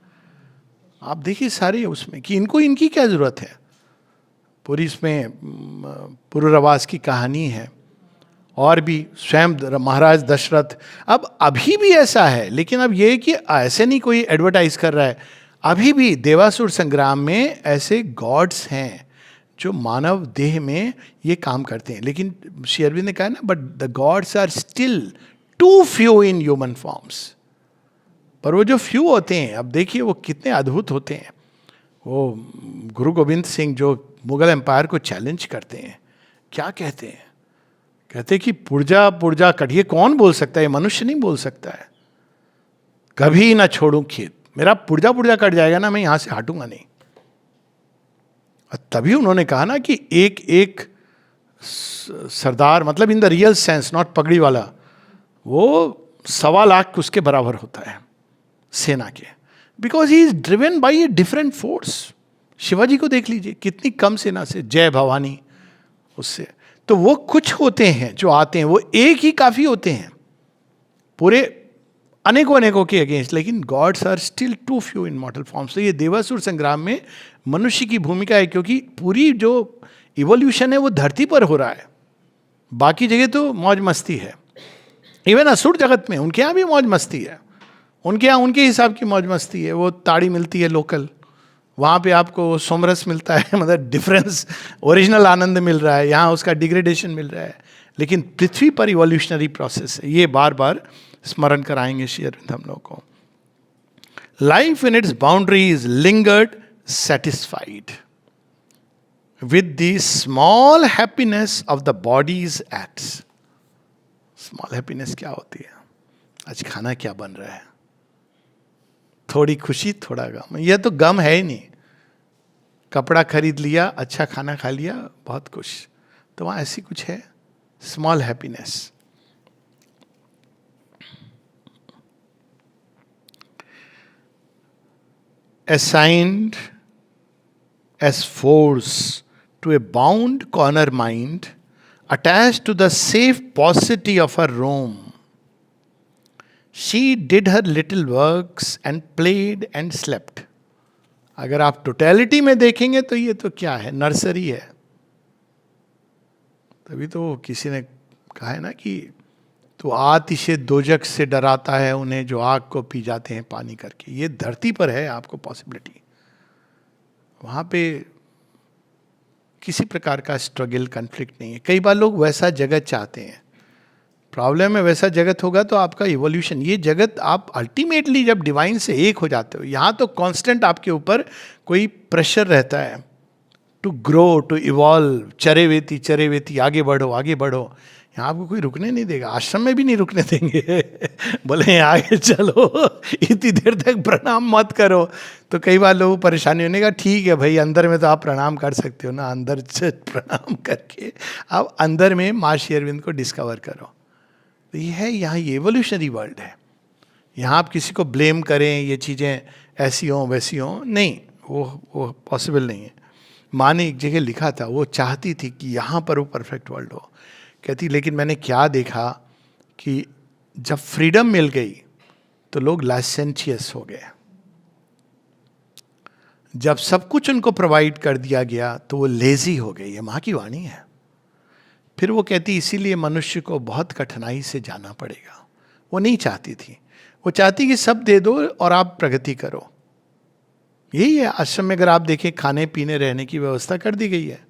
आप देखिए सारे उसमें कि इनको इनकी क्या ज़रूरत है। पूरी इसमें पुरुरवास की कहानी है और भी स्वयं महाराज दशरथ। अब अभी भी ऐसा है, लेकिन अब ये कि ऐसे नहीं कोई एडवर्टाइज कर रहा है, अभी भी देवासुर संग्राम में ऐसे गॉड्स हैं जो मानव देह में ये काम करते हैं। लेकिन श्री अरविंद ने कहा ना, but the gods are still too few in human forms. पर वो जो फ्यू होते हैं, अब देखिए वो कितने अद्भुत होते हैं। वो गुरु गोविंद सिंह जो मुगल एम्पायर को चैलेंज करते हैं, क्या कहते हैं? कहते हैं कि पुर्जा पुर्जा कटिए, कौन बोल सकता है? मनुष्य नहीं बोल सकता है। कभी ना छोड़ूं खेत, मेरा पुर्जा पुर्जा कट जाएगा ना, मैं यहां से हटूंगा नहीं। और तभी उन्होंने कहा ना कि एक एक सरदार, मतलब in the real sense, not पगड़ी वाला, वो 1.25 लाख उसके बराबर होता है सेना के, because he is driven by a different force. Shivaji को देख लीजिए, कितनी कम सेना से, जय भवानी उससे। तो वो कुछ होते हैं जो आते हैं, वो एक ही काफी होते हैं पूरे अनेकों अनेकों के अगेंस्ट, लेकिन gods are still too few in mortal forms. तो ये देवासुर संग्राम में मनुष्य की भूमिका है, क्योंकि पूरी जो इवोल्यूशन है वो धरती पर हो रहा है। बाकी जगह तो मौज मस्ती है, इवन असुर जगत में उनके यहाँ भी मौज मस्ती है, उनके यहाँ उनके हिसाब की मौज मस्ती है। वो ताड़ी मिलती है लोकल, वहाँ पे आपको सोमरस मिलता है, मतलब डिफरेंस, ओरिजिनल आनंद मिल रहा है, यहाँ उसका डिग्रेडेशन मिल रहा है। लेकिन पृथ्वी पर इवोल्यूशनरी प्रोसेस है, ये बार बार स्मरण कराएंगे श्री अरविंद हम लोग को। Life in its boundaries lingered satisfied with the small happiness of the bodies acts. Small happiness क्या होती है? आज खाना क्या बन रहा है, थोड़ी खुशी थोड़ा गम। यह तो गम है ही नहीं। कपड़ा खरीद लिया, अच्छा खाना खा लिया, बहुत खुश। तो वहाँ ऐसी कुछ है small happiness. Assigned as force to a bound corner mind, attached to the safe paucity of her room, she did her little works and played and slept. अगर आप टोटलिटी में देखेंगे तो ये तो क्या है, नर्सरी है। तभी तो किसी ने कहा है ना कि तो आतिशे दोजक से डराता है उन्हें जो आग को पी जाते हैं पानी करके। ये धरती पर है आपको पॉसिबिलिटी, वहाँ पे किसी प्रकार का स्ट्रगल कन्फ्लिक्ट नहीं है। कई बार लोग वैसा जगत चाहते हैं, प्रॉब्लम है वैसा जगत होगा तो आपका इवोल्यूशन, ये जगत आप अल्टीमेटली जब डिवाइन से एक हो जाते हो, यहाँ तो कांस्टेंट आपके ऊपर कोई प्रेशर रहता है टू ग्रो, टू इवॉल्व, चरे वेती आगे बढ़ो आगे बढ़ो। यहाँ आपको कोई रुकने नहीं देगा, आश्रम में भी नहीं रुकने देंगे। बोले आगे चलो, इतनी देर तक प्रणाम मत करो। तो कई बार लोगों को परेशानी होने का, ठीक है भाई अंदर में तो आप प्रणाम कर सकते हो ना, अंदर से प्रणाम करके आप अंदर में माँ श्री अरविंद को डिस्कवर करो। तो ये है, यहाँ ये एवोल्यूशनरी वर्ल्ड है। यहाँ आप किसी को ब्लेम करें ये चीज़ें ऐसी हों वैसी हों, नहीं, वो पॉसिबल नहीं है। माँ ने एक जगह लिखा था, वो चाहती थी कि यहाँ पर वो परफेक्ट वर्ल्ड हो। कहती लेकिन मैंने क्या देखा कि जब फ्रीडम मिल गई तो लोग लाइसेंशियस हो गए। जब सब कुछ उनको प्रोवाइड कर दिया गया तो वो लेजी हो गए। ये माँ की वाणी है। फिर वो कहती इसीलिए मनुष्य को बहुत कठिनाई से जाना पड़ेगा। वो नहीं चाहती थी, वो चाहती कि सब दे दो और आप प्रगति करो। यही है आश्रम में, अगर आप देखें खाने पीने रहने की व्यवस्था कर दी गई है।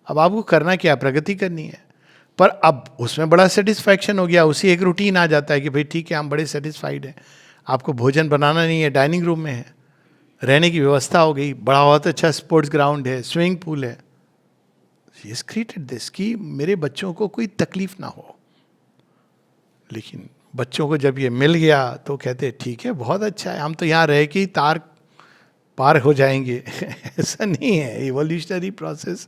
अब आपको करना क्या, प्रगति करनी है। पर अब उसमें बड़ा सेटिस्फैक्शन हो गया, उसी एक रूटीन आ जाता है कि भाई ठीक है हम बड़े सेटिस्फाइड हैं। आपको भोजन बनाना नहीं है, डाइनिंग रूम में है, रहने की व्यवस्था हो गई, बड़ा बहुत अच्छा स्पोर्ट्स ग्राउंड है, स्विमिंग पूल है। ही हैज क्रिएटेड दिस कि मेरे बच्चों को कोई तकलीफ ना हो। लेकिन बच्चों को जब ये मिल गया तो कहते ठीक है बहुत अच्छा है, हम तो यहाँ रह के ही तार पार हो जाएंगे। ऐसा नहीं है। Evolutionary process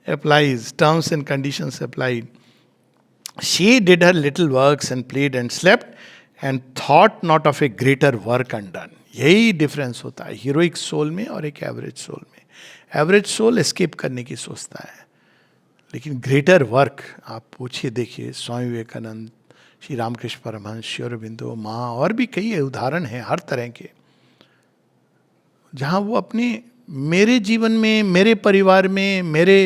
applies, terms and conditions applied. She did her little works and played and slept and thought not of a greater work undone. यही डिफरेंस होता है हीरोइक सोल में और एक एवरेज सोल में। एवरेज सोल एस्केप करने की सोचता है, लेकिन ग्रेटर वर्क आप पूछिए देखिए, स्वामी विवेकानंद, श्री रामकृष्ण परमहंस, श्री अरबिंदो, माँ, और भी कई उदाहरण हैं हर तरह के, जहाँ वो अपने मेरे जीवन में, मेरे परिवार में, मेरे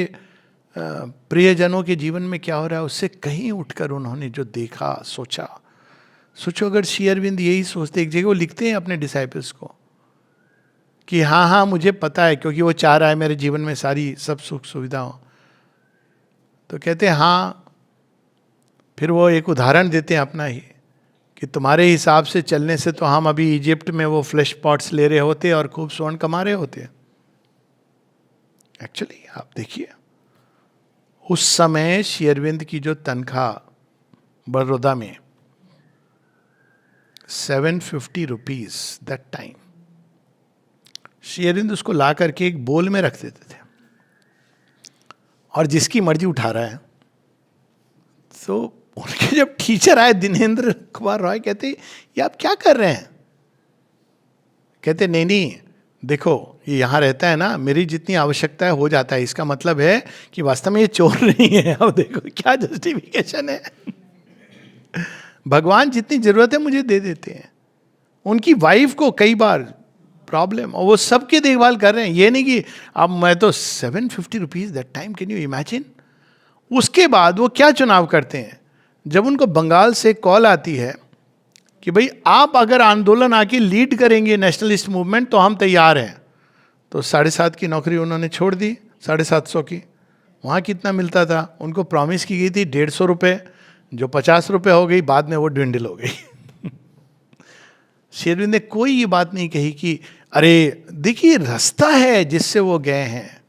प्रियजनों के जीवन में क्या हो रहा है उससे कहीं उठकर उन्होंने जो देखा, सोचा। सोचो अगर श्री अरविंद यही सोचते, एक जगह वो लिखते हैं अपने डिसाइपल्स को कि हाँ हाँ मुझे पता है, क्योंकि वो चाह रहा है मेरे जीवन में सारी सब सुख सुविधा हो। तो कहते हैं हाँ, फिर वो एक उदाहरण देते हैं अपना ही कि तुम्हारे हिसाब से चलने से तो हम अभी इजिप्ट में वो फ्लैश पॉट्स ले रहे होते और खूब स्वर्ण कमा रहे होते। एक्चुअली आप देखिए उस समय श्री अरविंद की जो तनख्वाह बड़ौदा में 750 rupees that time, Shri Aurobindo उसको ला करके एक बोल में रख देते थे और जिसकी मर्जी उठा रहा है। तो उनके जब टीचर आए दिनेंद्र कुमार रॉय, कहते ये आप क्या कर रहे हैं? कहते नहीं देखो ये यहाँ रहता है ना, मेरी जितनी आवश्यकता है हो जाता है, इसका मतलब है कि वास्तव में ये चोर नहीं है। अब देखो क्या जस्टिफिकेशन है। भगवान जितनी जरूरत है मुझे दे देते हैं। उनकी वाइफ को कई बार प्रॉब्लम, और वो सबके देखभाल कर रहे हैं। ये नहीं कि अब मैं तो 750 rupees that time, can you imagine. उसके बाद वो क्या चुनाव करते हैं, जब उनको बंगाल से कॉल आती है कि भाई आप अगर आंदोलन आके लीड करेंगे नेशनलिस्ट मूवमेंट तो हम तैयार हैं, तो 7.5 की नौकरी उन्होंने छोड़ दी, 750 की। वहाँ कितना मिलता था, उनको प्रॉमिस की गई थी 150 रुपये, जो 50 रुपये हो गई, बाद में वो dwindle हो गई। श्री अरविंद ने कोई ये बात नहीं कही कि अरे देखिए रास्ता है जिससे वो गए हैं,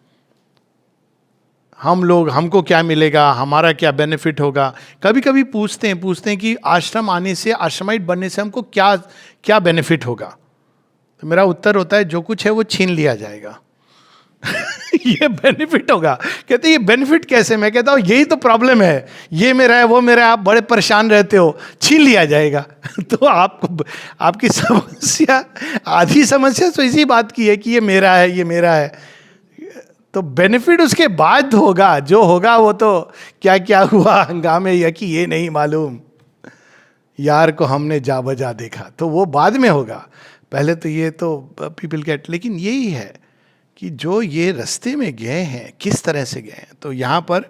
हम लोग, हमको क्या मिलेगा, हमारा क्या बेनिफिट होगा। कभी कभी पूछते हैं कि आश्रम आने से, आश्रमाइट बनने से हमको क्या क्या बेनिफिट होगा। तो मेरा उत्तर होता है जो कुछ है वो छीन लिया जाएगा। ये बेनिफिट होगा। कहते ये बेनिफिट कैसे? मैं कहता हूँ यही तो प्रॉब्लम है, ये मेरा है वो मेरा है, आप बड़े परेशान रहते हो, छीन लिया जाएगा। तो आपको आपकी समस्या, आधी समस्या तो इसी बात की है कि ये मेरा है, ये मेरा है। तो बेनिफिट उसके बाद होगा, जो होगा वो तो क्या क्या हुआ हंगामे, या कि ये नहीं मालूम यार को हमने जा बजा देखा, तो वो बाद में होगा। पहले तो ये तो पीपल गेट। लेकिन यही है कि जो ये रास्ते में गए हैं किस तरह से गए हैं, तो यहाँ पर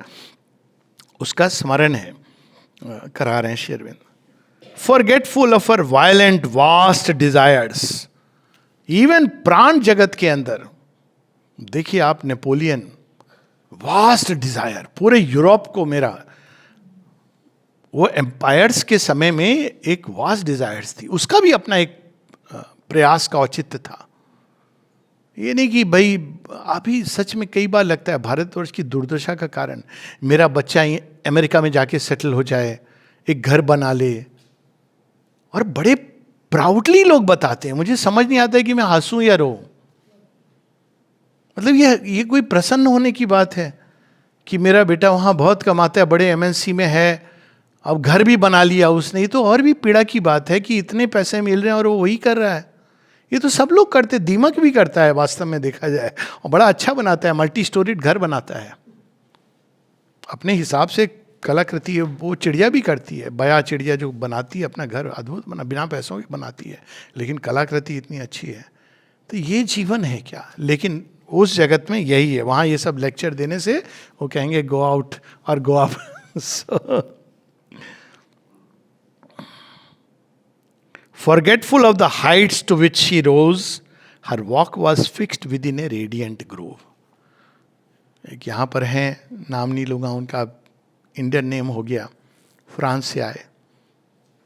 उसका स्मरण है, करा रहे हैं Shri Aurobindo. Forgetful of her violent vast desires, even प्राण जगत के अंदर देखिए आप, नेपोलियन, वास्ट डिजायर, पूरे यूरोप को मेरा, वो एम्पायर्स के समय में एक वास्ट डिजायर्स थी, उसका भी अपना एक प्रयास का औचित्य था। ये नहीं कि भाई, अभी सच में कई बार लगता है भारतवर्ष की दुर्दशा का कारण मेरा बच्चा अमेरिका में जाके सेटल हो जाए, एक घर बना ले, और बड़े प्राउडली लोग बताते हैं। मुझे समझ नहीं आता है कि मैं हंसूं या रो। मतलब ये कोई प्रसन्न होने की बात है कि मेरा बेटा वहाँ बहुत कमाता है, बड़े एमएनसी में है, अब घर भी बना लिया उसने। ये तो और भी पीड़ा की बात है कि इतने पैसे मिल रहे हैं और वो वही कर रहा है। ये तो सब लोग करते, दीमक भी करता है वास्तव में देखा जाए, और बड़ा अच्छा बनाता है, मल्टी स्टोरीड घर बनाता है अपने हिसाब से। कलाकृति वो चिड़िया भी करती है, बया चिड़िया जो बनाती है अपना घर, अद्भुत बिना पैसों के बनाती है, लेकिन कलाकृति इतनी अच्छी है। तो ये जीवन है क्या? लेकिन उस जगत में यही है। वहाँ ये सब लेक्चर देने से वो कहेंगे गो आउट और go up. Forgetful of the heights to which she rose, her walk was fixed within a radiant grove. एक यहाँ पर हैं, नाम नहीं लूँगा, उनका इंडियन नेम हो गया, फ्रांस से आए।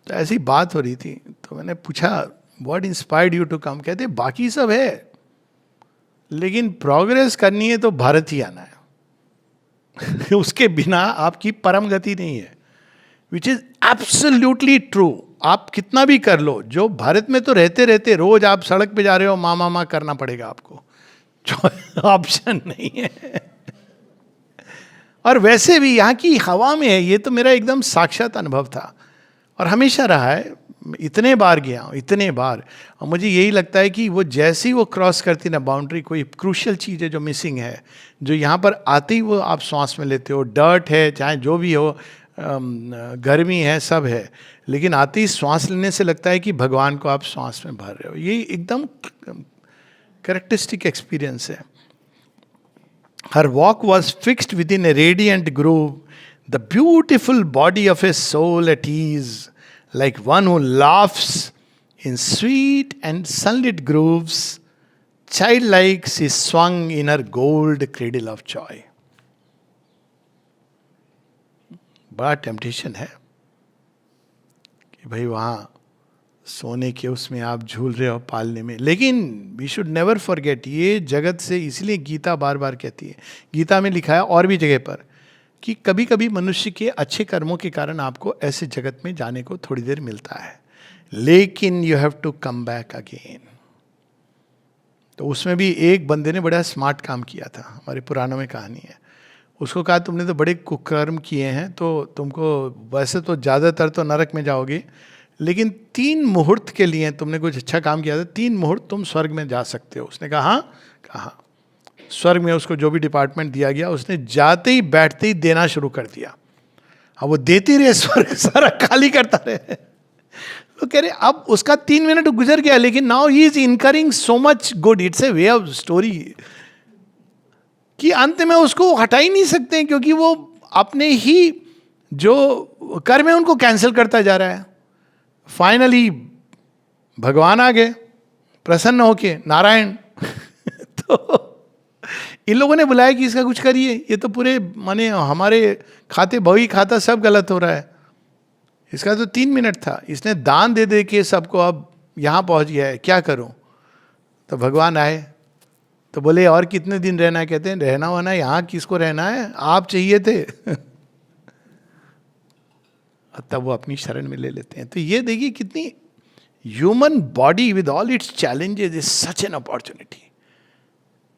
तो ऐसी बात हो रही थी, तो मैंने पूछा what inspired you to come? कहते बाकी सब है, लेकिन प्रोग्रेस करनी है तो भारत ही आना है। उसके बिना आपकी परम गति नहीं है, विच इज एब्सोल्युटली ट्रू। आप कितना भी कर लो, जो भारत में तो रहते रहते रोज आप सड़क पे जा रहे हो, माँ मामा करना पड़ेगा आपको, ऑप्शन नहीं है। और वैसे भी यहाँ की हवा में है, ये तो मेरा एकदम साक्षात अनुभव था और हमेशा रहा है। इतने बार गया हूँ, इतने बार, और मुझे यही लगता है कि वो जैसे ही वो क्रॉस करती ना बाउंड्री, कोई क्रूशियल चीज़ है जो मिसिंग है, जो यहाँ पर आते ही वो आप सांस में लेते हो। डर्ट है, चाहे जो भी हो, गर्मी है, सब है, लेकिन आते ही सांस लेने से लगता है कि भगवान को आप सांस में भर रहे हो। ये एकदम कैरेक्टरिस्टिक एक्सपीरियंस है। हर walk was fixed within a radiant groove, the beautiful body of a soul at ease, like one who laughs in sweet and sunlit grooves, childlike she swung in her gold cradle of joy. बड़ा temptation है कि भाई वहाँ सोने के उसमें आप झूल रहे हो पालने में, लेकिन वी शुड नेवर फॉरगेट, ये जगत से, इसलिए गीता बार बार कहती है, गीता में लिखा है और भी जगह पर, कि कभी कभी मनुष्य के अच्छे कर्मों के कारण आपको ऐसे जगत में जाने को थोड़ी देर मिलता है, लेकिन you have to come back again. तो उसमें भी एक बंदे ने बड़ा स्मार्ट काम किया था, हमारे पुराणों में कहानी है। उसको कहा तुमने तो बड़े कुकर्म किए हैं, तो तुमको वैसे तो ज़्यादातर तो नरक में जाओगे, लेकिन 3 मुहूर्त के लिए तुमने कुछ अच्छा काम किया था, 3 मुहूर्त तुम स्वर्ग में जा सकते हो। उसने कहा हाँ, कहा स्वर्ग में उसको जो भी डिपार्टमेंट दिया गया, उसने जाते ही बैठते ही देना शुरू कर दिया। अब वो देते रहे, स्वर्ग सारा खाली करता रहे। तो कह रहे अब उसका 3 मिनट गुजर गया, लेकिन now he is incurring so much good, it's a way of story, कि अंत में उसको हटा ही नहीं सकते, क्योंकि वो अपने ही जो कर्म है उनको कैंसिल करता जा रहा है। फाइनली भगवान आ गए प्रसन्न होके, नारायण। तो इन लोगों ने बुलाया कि इसका कुछ करिए, ये तो पूरे माने हमारे खाते बही खाता सब गलत हो रहा है। इसका तो 3 मिनट था, इसने दान दे दे के सबको अब यहाँ पहुँच गया है, क्या करूँ? तो भगवान आए, तो बोले और कितने दिन रहना है? कहते हैं रहना होना यहाँ किसको रहना है, आप चाहिए थे। तब वो अपनी शरण में ले लेते हैं। तो ये देखिए कितनी human body with all it's challenges is such an opportunity.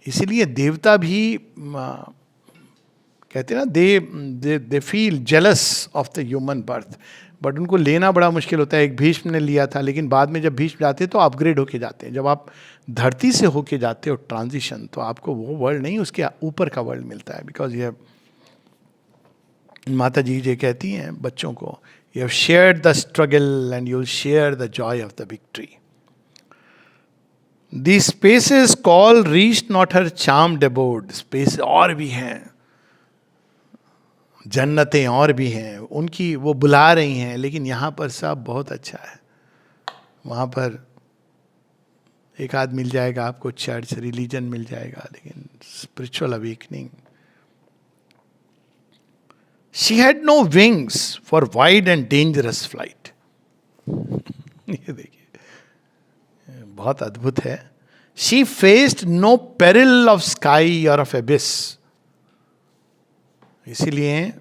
इसीलिए देवता भी कहते हैं ना, they feel jealous of the human birth, but उनको लेना बड़ा मुश्किल होता है। एक भीष्म ने लिया था, लेकिन बाद में जब भीष्म जाते हैं तो अपग्रेड होके जाते हैं। जब आप धरती से होके जाते हो ट्रांजिशन, तो आपको वो वर्ल्ड नहीं, उसके ऊपर का वर्ल्ड मिलता है। बिकॉज ये माता जी ये कहती हैं बच्चों को, you have shared the struggle and you will share the joy of the victory. The spaces call reach not her charmed abode, space और भी हैं, जन्नतें और भी हैं, उनकी वो बुला रही हैं, लेकिन यहाँ पर सब बहुत अच्छा है। वहाँ पर एक आध मिल जाएगा आपको, चर्च रिलीजन मिल जाएगा, लेकिन spiritual awakening. She had no wings for wide and dangerous flight. ये देखिए बहुत अद्भुत है she faced no peril of sky और ऑफ एबिस. इसीलिए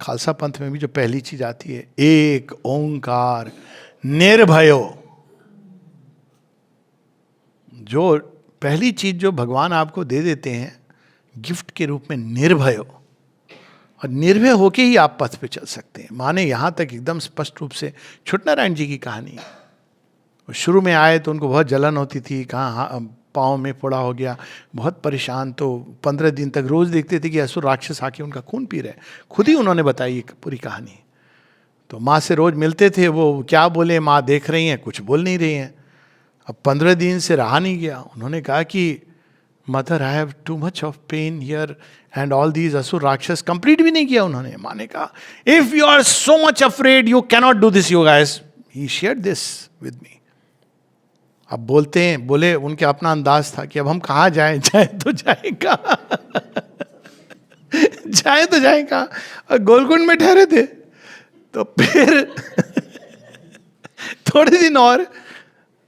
खालसा पंथ में भी जो पहली चीज आती है, एक ओंकार निर्भयो. जो पहली चीज जो भगवान आपको दे देते हैं गिफ्ट के रूप में, निर्भयो. और निर्भय होके ही आप पथ पे चल सकते हैं. माने यहां तक एकदम स्पष्ट रूप से छुटनारायण जी की कहानी है. शुरू में आए तो उनको बहुत जलन होती थी, कहाँ पाँव में फोड़ा हो गया, बहुत परेशान. तो 15 दिन तक रोज देखते थे कि असुर राक्षस आके उनका खून पी रहे. खुद ही उन्होंने बताई ये पूरी कहानी. तो माँ से रोज मिलते थे, वो क्या बोले, माँ देख रही हैं, कुछ बोल नहीं रही हैं. अब 15 दिन से रहा नहीं गया. उन्होंने कहा कि mother I have too much of pain here and all these असुर राक्षस. कंप्लीट भी नहीं किया उन्होंने. माँ ने कहा if you are so much afraid you cannot do this you guys. He shared this with me. अब बोलते हैं, बोले उनके अपना अंदाज था कि अब हम कहाँ जाएं, जाए तो जाए कहाँ जाए तो जाए कहाँ. और गोलकुंड में ठहरे थे. तो फिर थोड़े दिन और,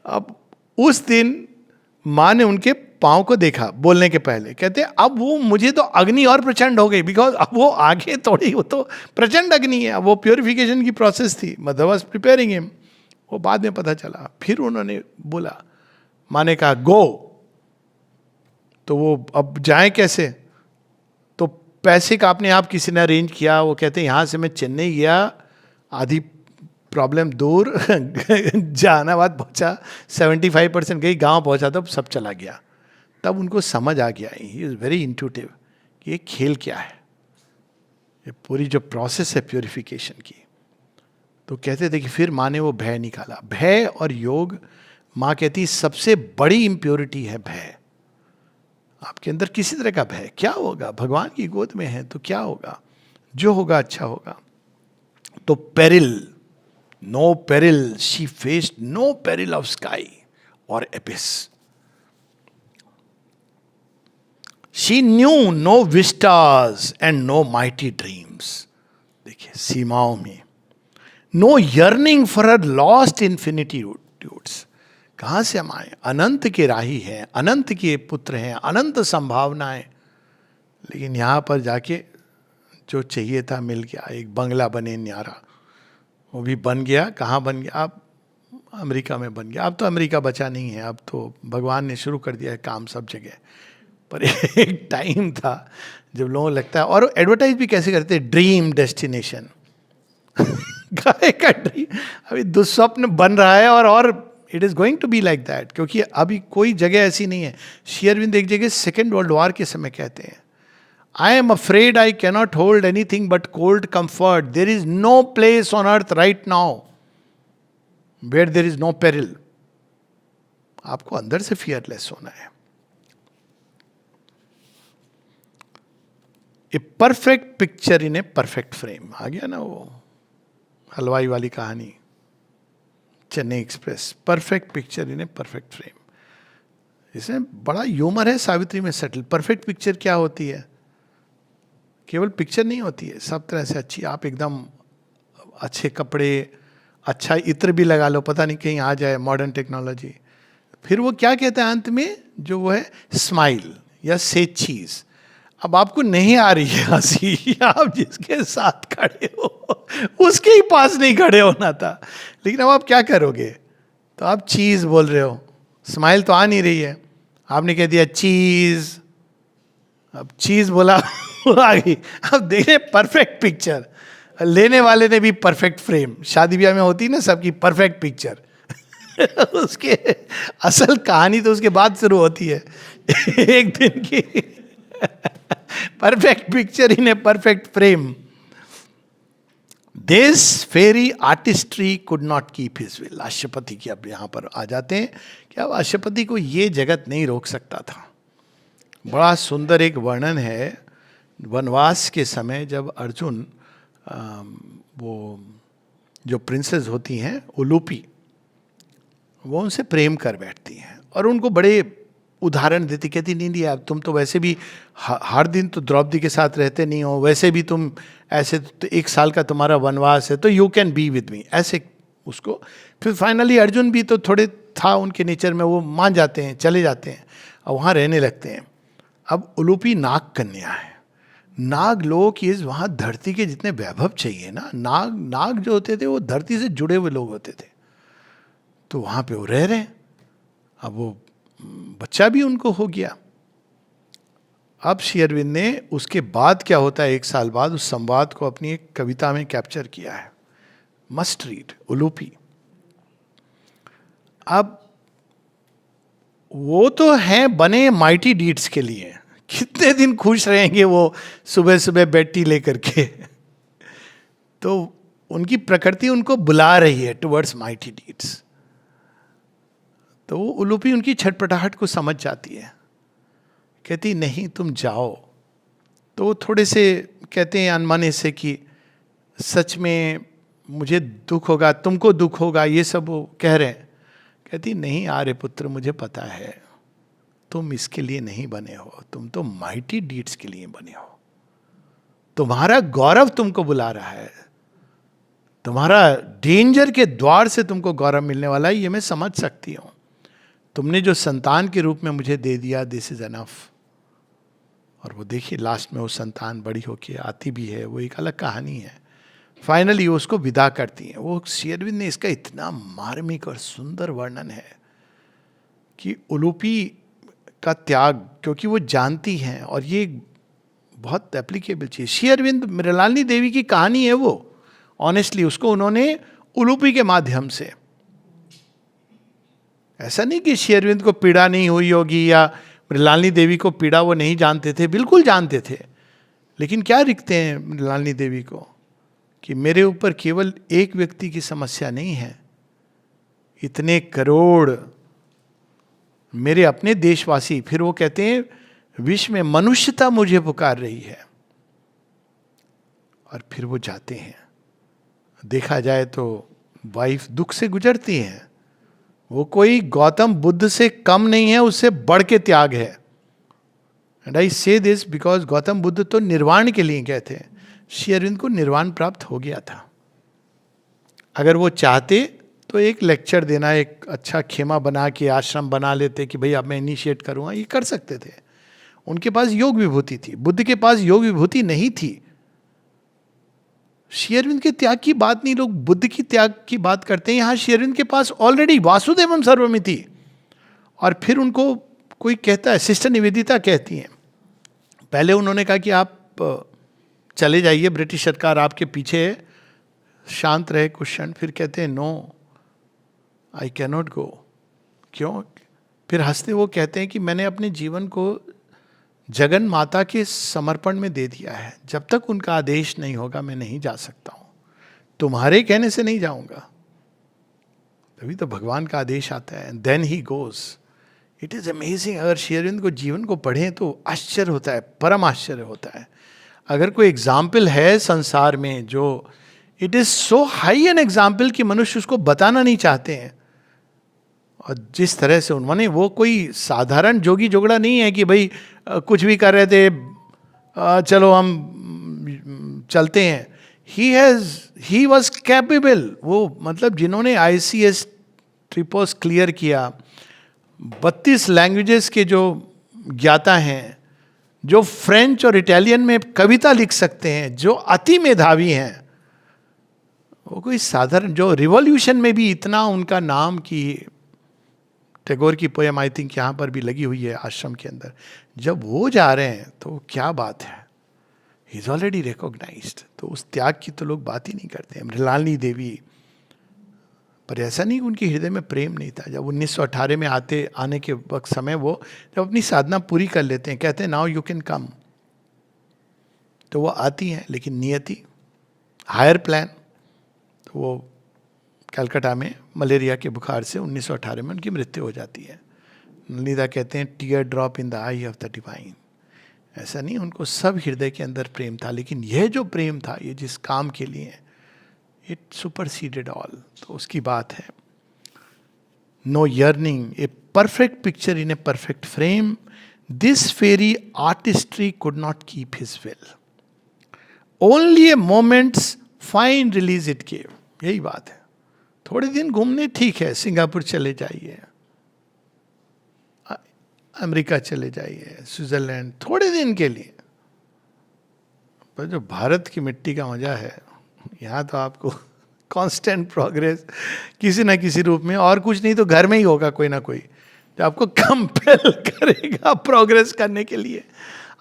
अब उस दिन माँ ने उनके पाँव को देखा बोलने के पहले. कहते अब वो मुझे तो अग्नि और प्रचंड हो गई, बिकॉज अब वो आगे थोड़ी, वो तो प्रचंड अग्नि है. अब वो प्योरिफिकेशन की प्रोसेस थी. Mother was preparing him. वो बाद में पता चला. फिर उन्होंने बोला, माँ ने कहा गो. तो वो अब जाए कैसे. तो पैसे का अपने आप किसी ने अरेंज किया. वो कहते हैं यहाँ से मैं चेन्नई गया, आधी प्रॉब्लम दूर जहानाबाद पहुँचा, 75% गई, गांव पहुँचा तो सब चला गया. तब उनको समझ आ गया, ही इज़ वेरी इंट्यूटिव, कि ये खेल क्या है, ये पूरी जो प्रोसेस है प्योरिफिकेशन की. तो कहते थे कि फिर माँ ने वो भय निकाला. भय और योग, माँ कहती सबसे बड़ी इम्प्योरिटी है भय. आपके अंदर किसी तरह का भय, क्या होगा, भगवान की गोद में है तो क्या होगा, जो होगा अच्छा होगा. तो peril, no peril, she faced no peril of sky और abyss. She knew no vistas and no mighty dreams. देखिए सीमाओं में. No yearning for a lost infinitudes. कहाँ से हम आए, अनंत के राही हैं, अनंत के पुत्र हैं, अनंत संभावनाएं. लेकिन यहाँ पर जाके जो चाहिए था मिल गया. एक बंगला बने न्यारा, वो भी बन गया. कहाँ बन गया, अब अमेरिका में बन गया. अब तो अमेरिका बचा नहीं है, अब तो भगवान ने शुरू कर दिया है काम सब जगह. पर एक टाइम था जब लोगों को लगता है, और एडवर्टाइज भी कैसे करते हैं, ड्रीम डेस्टिनेशन. गाय का ड्रीम अभी दुस्वप्न बन रहा है, और it is going to be like that. क्योंकि अभी कोई जगह ऐसी नहीं है. श्री अरविंद एक जगह सेकेंड वर्ल्ड वॉर के समय कहते हैं, I am afraid I cannot hold anything but cold comfort. There is no place on earth right now where there is no peril. आपको अंदर से फियरलेस होना है. A perfect picture in a perfect frame. आ गया ना वो हलवाई वाली कहानी, Chennai Express. Perfect picture in a perfect frame. इसमें बड़ा ह्यूमर है सावित्री में सेटल. परफेक्ट पिक्चर क्या होती है, केवल पिक्चर नहीं होती है, सब तरह से अच्छी. आप एकदम अच्छे कपड़े, अच्छा इत्र भी लगा लो, पता नहीं कहीं आ जाए मॉडर्न टेक्नोलॉजी. फिर वो क्या कहता है अंत में, जो वो है स्माइल या से चीज. अब आपको नहीं आ रही है हंसी, आप जिसके साथ खड़े हो उसके ही पास नहीं खड़े होना था, लेकिन अब आप क्या करोगे, तो आप चीज बोल रहे हो. स्माइल तो आ नहीं रही है, आपने कह दिया चीज. अब चीज बोला वो आ गई. अब देखें परफेक्ट पिक्चर, लेने वाले ने भी परफेक्ट फ्रेम. शादी ब्याह में होती है ना सबकी परफेक्ट पिक्चर. उसके असल कहानी तो उसके बाद शुरू होती है एक दिन की. Perfect picture in a perfect frame. This faery artistry could not keep his will. Ashwapati की अब यहां पर आ जाते हैं कि अब अश्वपति को ये जगत नहीं रोक सकता था. बड़ा सुंदर एक वर्णन है वनवास के समय, जब अर्जुन वो जो प्रिंसेस होती हैं उलूपी, वो उनसे प्रेम कर बैठती हैं और उनको बड़े उदाहरण देती. कहती नहीं नहीं, अब तुम तो वैसे भी हर दिन तो द्रौपदी के साथ रहते नहीं हो, वैसे भी तुम ऐसे तो 1 साल का तुम्हारा वनवास है, तो you can be with me, ऐसे उसको. फिर फाइनली अर्जुन भी तो थोड़े था उनके नेचर में, वो मान जाते हैं, चले जाते हैं और वहाँ रहने लगते हैं। अब उलूपी नाग कन्या है। नाग लोग इस वहाँ धरती के जितने वैभव चाहिए ना, नाग जो होते थे वो धरती से जुड़े हुए लोग होते थे, तो वहाँ पे वो रह रहे हैं। अब वो बच्चा भी उनको हो गया। अब श्री अरविंद ने उसके बाद क्या होता है, 1 साल बाद, उस संवाद को अपनी एक कविता में कैप्चर किया है। Must read, Ulupi. अब वो तो हैं बने माइटी डीड्स के लिए, कितने दिन खुश रहेंगे वो सुबह सुबह बेड टी लेकर के। तो उनकी प्रकृति उनको बुला रही है टुवर्ड्स माइटी डीड्स। तो वो उलूपी उनकी छटपटाहट को समझ जाती है, कहती नहीं तुम जाओ। तो वो थोड़े से कहते हैं अनमने से कि सच में मुझे दुख होगा, तुमको दुख होगा, ये सब वो कह रहे हैं। कहती नहीं आर्य पुत्र, मुझे पता है तुम इसके लिए नहीं बने हो, तुम तो माइटी डीड्स के लिए बने हो। तुम्हारा गौरव तुमको बुला रहा है, तुम्हारा डेंजर के द्वार से तुमको गौरव मिलने वाला है, ये मैं समझ सकती हूं। तुमने जो संतान के रूप में मुझे दे दिया, दिस इज एनफ। और वो देखिए लास्ट में वो संतान बड़ी होके आती भी है, वो एक अलग कहानी है। फाइनली वो उसको विदा करती हैं। वो श्री अरविंद ने इसका इतना मार्मिक और सुंदर वर्णन है कि उलूपी का त्याग, क्योंकि वो जानती हैं, और ये बहुत एप्लीकेबल चीज। श्री अरविंद, मृणालिनी देवी की कहानी है वो, ऑनेस्टली उसको उन्होंने उलूपी के माध्यम से, ऐसा नहीं कि श्री अरविंद को पीड़ा नहीं हुई होगी या मृणालिनी देवी को पीड़ा वो नहीं जानते थे, बिल्कुल जानते थे। लेकिन क्या लिखते हैं मृणालिनी देवी को कि मेरे ऊपर केवल एक व्यक्ति की समस्या नहीं है, इतने करोड़ मेरे अपने देशवासी, फिर वो कहते हैं विश्व में मनुष्यता मुझे पुकार रही है। और फिर वो जाते हैं। देखा जाए तो वाइफ दुख से गुजरती हैं, वो कोई गौतम बुद्ध से कम नहीं है, उससे बढ़ के त्याग है। एंड आई से दिस बिकॉज गौतम बुद्ध तो निर्वाण के लिए कहते हैं, श्री अरविंद को निर्वाण प्राप्त हो गया था। अगर वो चाहते तो एक लेक्चर देना, एक अच्छा खेमा बना के आश्रम बना लेते कि भाई अब मैं इनिशिएट करूँगा, ये कर सकते थे। उनके पास योग विभूति थी, बुद्ध के पास योग विभूति नहीं थी। श्री अरविंद के त्याग की बात नहीं, लोग बुद्ध की त्याग की बात करते हैं। यहाँ श्री अरविंद के पास ऑलरेडी वासुदेवम सर्वमिति। और फिर उनको कोई कहता है, सिस्टर निवेदिता कहती हैं, पहले उन्होंने कहा कि आप चले जाइए, ब्रिटिश सरकार आपके पीछे है, शांत रहे कुछ क्षण। फिर कहते हैं no I can not go. क्यों? फिर हंसते वो कहते हैं कि मैंने अपने जीवन को जगन माता के समर्पण में दे दिया है, जब तक उनका आदेश नहीं होगा मैं नहीं जा सकता हूं, तुम्हारे कहने से नहीं जाऊंगा। तभी तो भगवान का आदेश आता है, then he goes. It is amazing. अगर श्री अरविंद को जीवन को पढ़ें तो आश्चर्य होता है, परम आश्चर्य होता है। अगर कोई एग्जाम्पल है संसार में जो it is so high an example कि मनुष्य उसको बताना नहीं चाहते हैं, और जिस तरह से उन्होंने, वो कोई साधारण जोगी जोगड़ा नहीं है कि भाई कुछ भी कर रहे थे चलो हम चलते हैं। He was capable. वो मतलब जिन्होंने ICS ट्रिपोस क्लियर किया, 32 लैंग्वेजेस के जो ज्ञाता हैं, जो फ्रेंच और इटालियन में कविता लिख सकते हैं, जो अति मेधावी हैं, वो कोई साधारण, जो रिवॉल्यूशन में भी इतना उनका नाम की, टैगोर की पोएम आई थिंक यहाँ पर भी लगी हुई है आश्रम के अंदर, जब वो जा रहे हैं तो क्या बात है। He is already recognised. तो उस त्याग की तो लोग बात ही नहीं करते हैं। मृणालिनी देवी, पर ऐसा नहीं कि उनके हृदय में प्रेम नहीं था। जब 1918 में आने के वक्त समय, वो जब अपनी साधना पूरी कर लेते हैं, कहते हैं नाउ यू कैन कम, तो वो आती हैं। लेकिन नियति, हायर प्लान, तो वो कलकत्ता में मलेरिया के बुखार से 1918 में उनकी मृत्यु हो जाती है। नलिदा कहते हैं tier drop in the I of the divine. ऐसा नहीं, उनको सब हृदय के अंदर प्रेम था, लेकिन यह जो प्रेम था, ये जिस काम के लिए, इट सुपरसीडेड ऑल। तो उसकी बात है no yearning, a perfect picture in a perfect frame, this faery artistry could not keep his will, only a moment's fine release it gave. यही बात है। थोड़े दिन घूमने ठीक है, सिंगापुर चले जाइए, अमेरिका चले जाइए, स्विट्जरलैंड, थोड़े दिन के लिए। पर जो भारत की मिट्टी का मजा है, यहाँ तो आपको कांस्टेंट प्रोग्रेस किसी ना किसी रूप में, और कुछ नहीं तो घर में ही होगा कोई ना कोई जो आपको कंपेल करेगा प्रोग्रेस करने के लिए।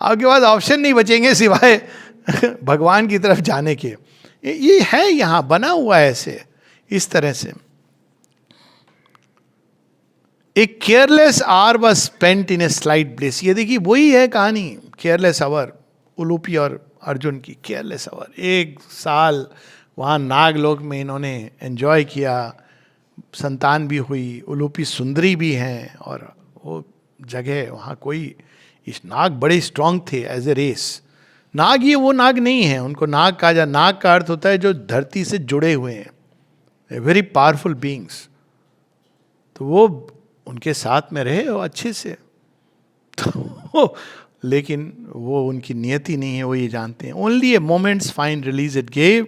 आपके पास ऑप्शन नहीं बचेंगे सिवाय भगवान की तरफ जाने के। ये है यहाँ बना हुआ है ऐसे, इस तरह से। A careless hour was spent in a slight bliss. ये देखिए वही है कहानी, केयरलेस आवर, उलूपी और अर्जुन की केयरलेस आवर। 1 साल वहाँ नागलोक में इन्होंने एंजॉय किया, संतान भी हुई, उलूपी सुंदरी भी हैं, और वो जगह वहाँ कोई, इस नाग बड़े स्ट्रांग थे एज ए रेस। नाग ये वो नाग नहीं है, उनको नाग कहा जा, नाग का अर्थ होता है जो धरती से जुड़े हुए हैं, वेरी पावरफुल बींग्स। तो वो उनके साथ में रहे और अच्छे से, तो लेकिन वो उनकी नियति नहीं है, वो ये जानते हैं। Only a moment's find release it gave,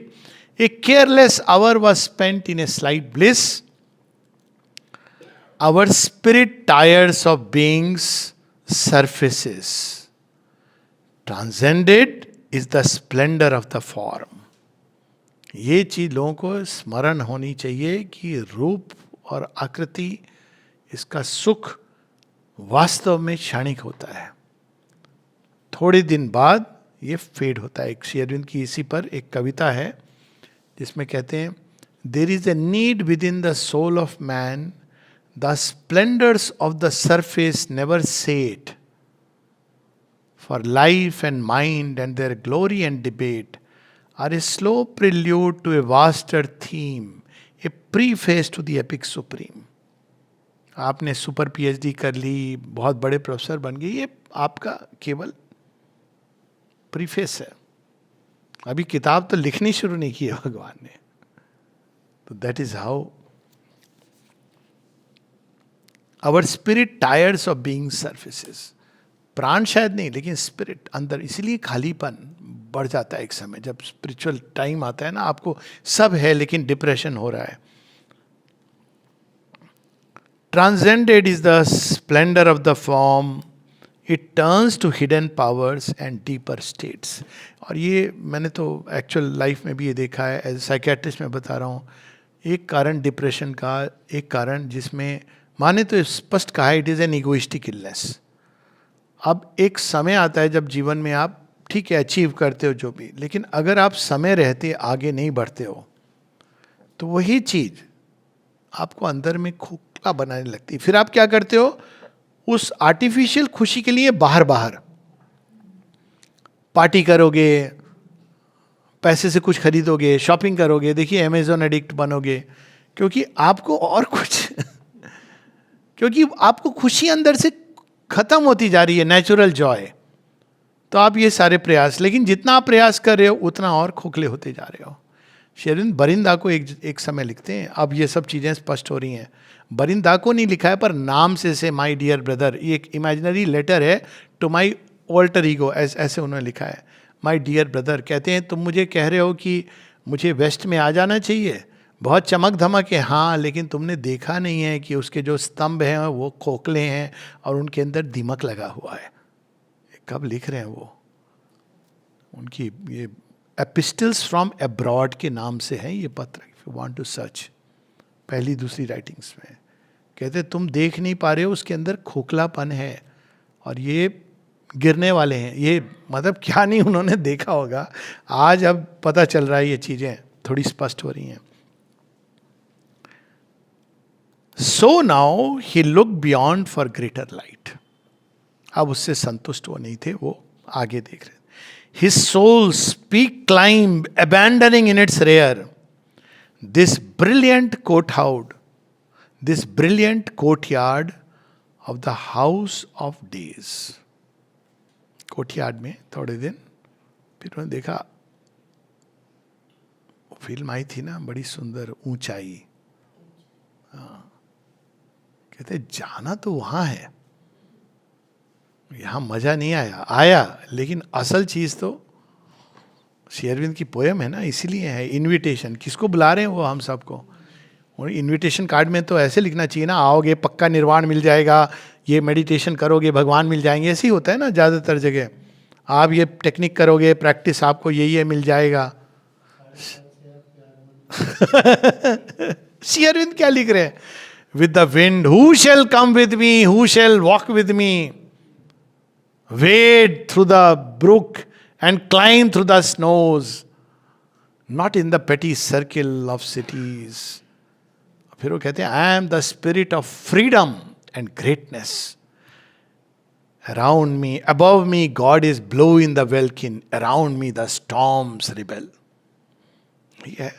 a careless hour was spent in a slight bliss, our spirit tires of being's surfaces, transcended is the splendor of the form। ये चीज लोगों को स्मरण होनी चाहिए कि रूप और आकृति, इसका सुख वास्तव में क्षणिक होता है, थोड़े दिन बाद ये फेड होता है। एक श्री अरविंद की इसी पर एक कविता है जिसमें कहते हैं, there is a need within the soul of man, the splendors of the surface never sate, for life and mind and their glory and debate are a slow prelude to a vaster theme, a preface to the epic supreme। आपने super PhD कर ली, बहुत बड़े professor बन गए, ये आपका केवल preface है, अभी किताब तो लिखनी शुरू नहीं की है भगवान ने। तो that is how our spirit tires of being surfaces. प्राण शायद नहीं, लेकिन स्पिरिट अंदर, इसीलिए खालीपन बढ़ जाता है एक समय जब स्पिरिचुअल टाइम आता है ना, आपको सब है लेकिन डिप्रेशन हो रहा है। Transcended is the splendour of the form, it turns to hidden powers and deeper states. और ये मैंने तो एक्चुअल लाइफ में भी ये देखा है, एज साइकेट्रिस्ट मैं बता रहा हूँ। एक कारण डिप्रेशन का, एक कारण जिसमें माने तो स्पष्ट कहा, it is an egoistic illness. अब एक समय आता है जब जीवन में आप ठीक है अचीव करते हो जो भी, लेकिन अगर आप समय रहते आगे नहीं बढ़ते हो तो वही चीज आपको अंदर में खोखला बनाने लगती है। फिर आप क्या करते हो, उस आर्टिफिशियल खुशी के लिए बाहर बाहर पार्टी करोगे, पैसे से कुछ खरीदोगे, शॉपिंग करोगे, देखिए अमेजोन एडिक्ट बनोगे, क्योंकि आपको और कुछ क्योंकि आपको खुशी अंदर से खत्म होती जा रही है, नेचुरल जॉय। तो आप ये सारे प्रयास, लेकिन जितना आप प्रयास कर रहे हो उतना और खोखले होते जा रहे हो। श्री अरविंद बरिंदा को एक समय लिखते हैं, अब ये सब चीज़ें स्पष्ट हो रही हैं। बरिंदा को नहीं लिखा है पर नाम से माई डियर ब्रदर, ये एक इमेजिनरी लेटर है टू माई ऑल्टर ईगो, ऐसे उन्होंने लिखा है। माई डियर ब्रदर कहते हैं, तुम मुझे कह रहे हो कि मुझे वेस्ट में आ जाना चाहिए, बहुत चमक धमक है, हाँ, लेकिन तुमने देखा नहीं है कि उसके जो स्तंभ हैं वो खोखले हैं और उनके अंदर दीमक लगा हुआ है। कब लिख रहे हैं वो, उनकी ये एपिस्टल्स फ्रॉम अब्रॉड के नाम से है ये पत्र, if you want to search, पहली दूसरी राइटिंग्स में कहते तुम देख नहीं पा रहे हो, उसके अंदर खोखलापन है और ये गिरने वाले हैं। ये मतलब क्या नहीं उन्होंने देखा होगा, आज अब पता चल रहा है, ये चीजें थोड़ी स्पष्ट हो रही हैं। So now he looked beyond for greater light। अब उससे संतुष्ट वो नहीं थे, वो आगे देख रहे। His soul peak climbed, abandoning in its rear this brilliant courtyard of the house of days। Courtyard में थोड़े दिन फिर उन्होंने देखा, फिल्म आई थी ना बड़ी सुंदर, ऊंचाई। कहते जाना तो वहां है, यहां मजा नहीं आया, लेकिन असल चीज तो श्री अरविंद की पोयम है ना, इसीलिए है इनविटेशन। किसको बुला रहे हैं वो हम सबको, और इनविटेशन कार्ड में तो ऐसे लिखना चाहिए ना, आओगे पक्का निर्वाण मिल जाएगा, ये मेडिटेशन करोगे भगवान मिल जाएंगे, ऐसे ही होता है ना ज़्यादातर जगह। आप ये टेक्निक करोगे, प्रैक्टिस आपको ये मिल जाएगा। श्री अरविंद क्या लिख रहे हैं? With the wind who shall come with me, who shall walk with me, wade through the brook and climb through the snows, not in the petty circle of cities. फिर वो कहते हैं I am the spirit of freedom and greatness, around me above me God is blow in the welkin, around me the storms rebel. ये है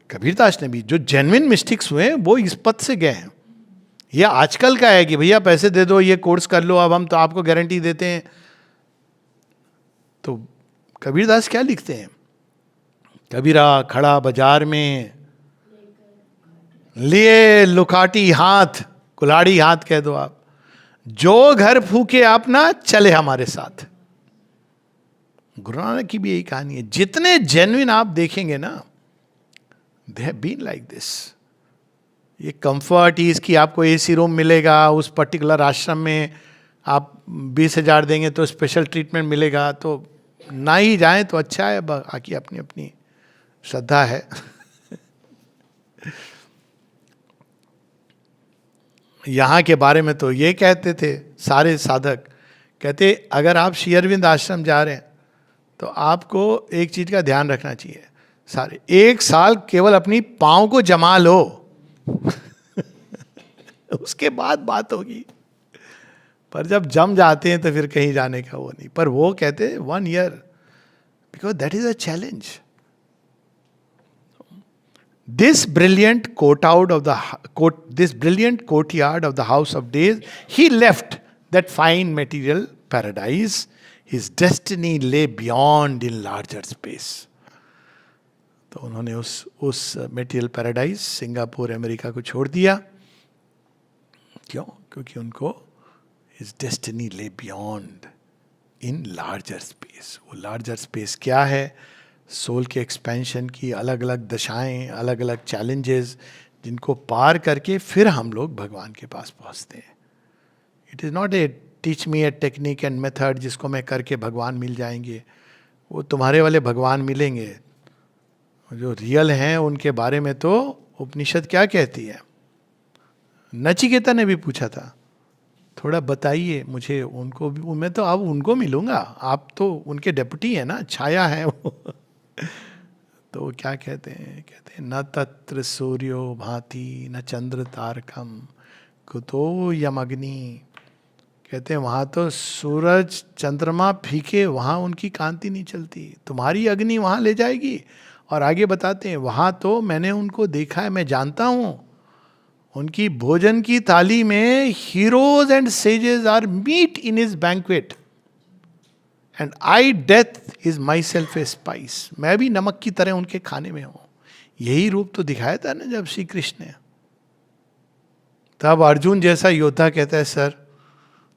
कबीरदास ने भी, जो genuine mystics हुए वो इस पद से गए हैं। ये आजकल का है कि भैया पैसे दे दो, ये कोर्स कर लो, अब हम तो आपको गारंटी देते हैं। तो कबीरदास क्या लिखते हैं? कबीरा खड़ा बाजार में लिए लुकाटी हाथ, कुल्हाड़ी हाथ कह दो आप, जो घर फूके आप ना चले हमारे साथ। गुरु नानक की भी यही कहानी है। जितने जेन्युइन आप देखेंगे ना, they have been like this. ये कंफर्ट इज कि आपको एसी रूम मिलेगा, उस पर्टिकुलर आश्रम में आप 20,000 देंगे तो स्पेशल ट्रीटमेंट मिलेगा, तो ना ही जाएं तो अच्छा है, बाकी अपनी अपनी श्रद्धा है। यहाँ के बारे में तो ये कहते थे सारे साधक, कहते अगर आप श्री अरविंद आश्रम जा रहे हैं तो आपको एक चीज का ध्यान रखना चाहिए, सारे 1 साल केवल अपनी पाँव को जमा लो, उसके बाद बात होगी। पर जब जम जाते हैं तो फिर कहीं जाने का वो नहीं। पर वो कहते 1 year, because that is a challenge. This brilliant courtyard of the house of days, he left that fine material paradise. His destiny lay beyond in larger space. तो उन्होंने उस मेटीरियल पैराडाइज सिंगापुर अमेरिका को छोड़ दिया। क्यों? क्योंकि उनको his destiny lay beyond in larger space। वो लार्जर स्पेस क्या है? सोल के एक्सपेंशन की अलग अलग दशाएं, अलग अलग चैलेंजेस, जिनको पार करके फिर हम लोग भगवान के पास पहुंचते हैं। It is not a teach me a technique and method जिसको मैं करके भगवान मिल जाएंगे। वो तुम्हारे वाले भगवान मिलेंगे जो रियल हैं, उनके बारे में तो उपनिषद क्या कहती है? नचिकेता ने भी पूछा था, थोड़ा बताइए मुझे, उनको भी, मैं तो अब उनको मिलूंगा, आप तो उनके डेप्यूटी हैं ना, छाया है वो। तो वो क्या कहते हैं? कहते हैं न तत्र सूर्यो भाति न चंद्र तारकम कुतो यमग्नि। कहते हैं वहाँ तो सूरज चंद्रमा फीके, वहाँ उनकी कांति नहीं चलती, तुम्हारी अग्नि वहाँ ले जाएगी। और आगे बताते हैं वहाँ तो मैंने उनको देखा है, मैं जानता हूँ उनकी भोजन की थाली में heroes and sages are meat in his banquet and I death is my self a spice. मैं भी नमक की तरह उनके खाने में हूं। यही रूप तो दिखाया था ना जब श्री कृष्ण ने। तब अर्जुन जैसा योद्धा कहता है सर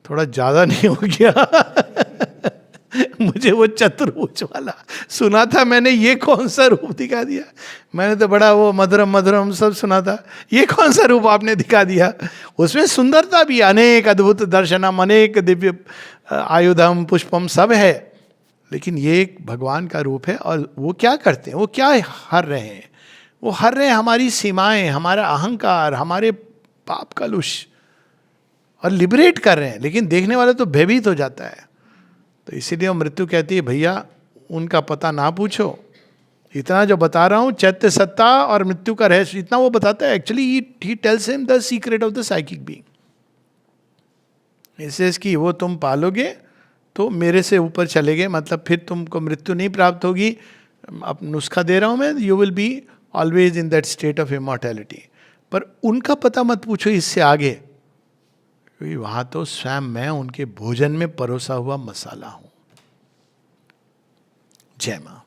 थोड़ा ज्यादा नहीं हो गया? मुझे वो चतुर्भुज वाला सुना था मैंने, ये कौन सा रूप दिखा दिया? मैंने तो बड़ा वो मधुरम मधुरम सब सुना था, ये कौन सा रूप आपने दिखा दिया? उसमें सुंदरता भी, अनेक अद्भुत दर्शनम, अनेक दिव्य आयुधम पुष्पम सब है, लेकिन ये एक भगवान का रूप है। और वो क्या करते हैं? वो क्या हर रहे हैं? वो हर रहे हैं हमारी सीमाएं, हमारा अहंकार, हमारे पाप कलुष, और लिबरेट कर रहे हैं। लेकिन देखने वाला तो भयभीत हो जाता है। तो इसीलिए वो मृत्यु कहती है भैया उनका पता ना पूछो, इतना जो बता रहा हूँ चैत्य सत्ता और मृत्यु का रहस्य इतना वो बताता है। Actually he tells him the secret of the psychic being. इसे कि वो तुम पालोगे तो मेरे से ऊपर चले गए, मतलब फिर तुमको मृत्यु नहीं प्राप्त होगी। अब नुस्खा दे रहा हूँ मैं, you will be always in that state of immortality. पर उनका पता मत पूछो इससे आगे, क्योंकि वहां तो स्वयं मैं उनके भोजन में परोसा हुआ मसाला हूं। जय मां।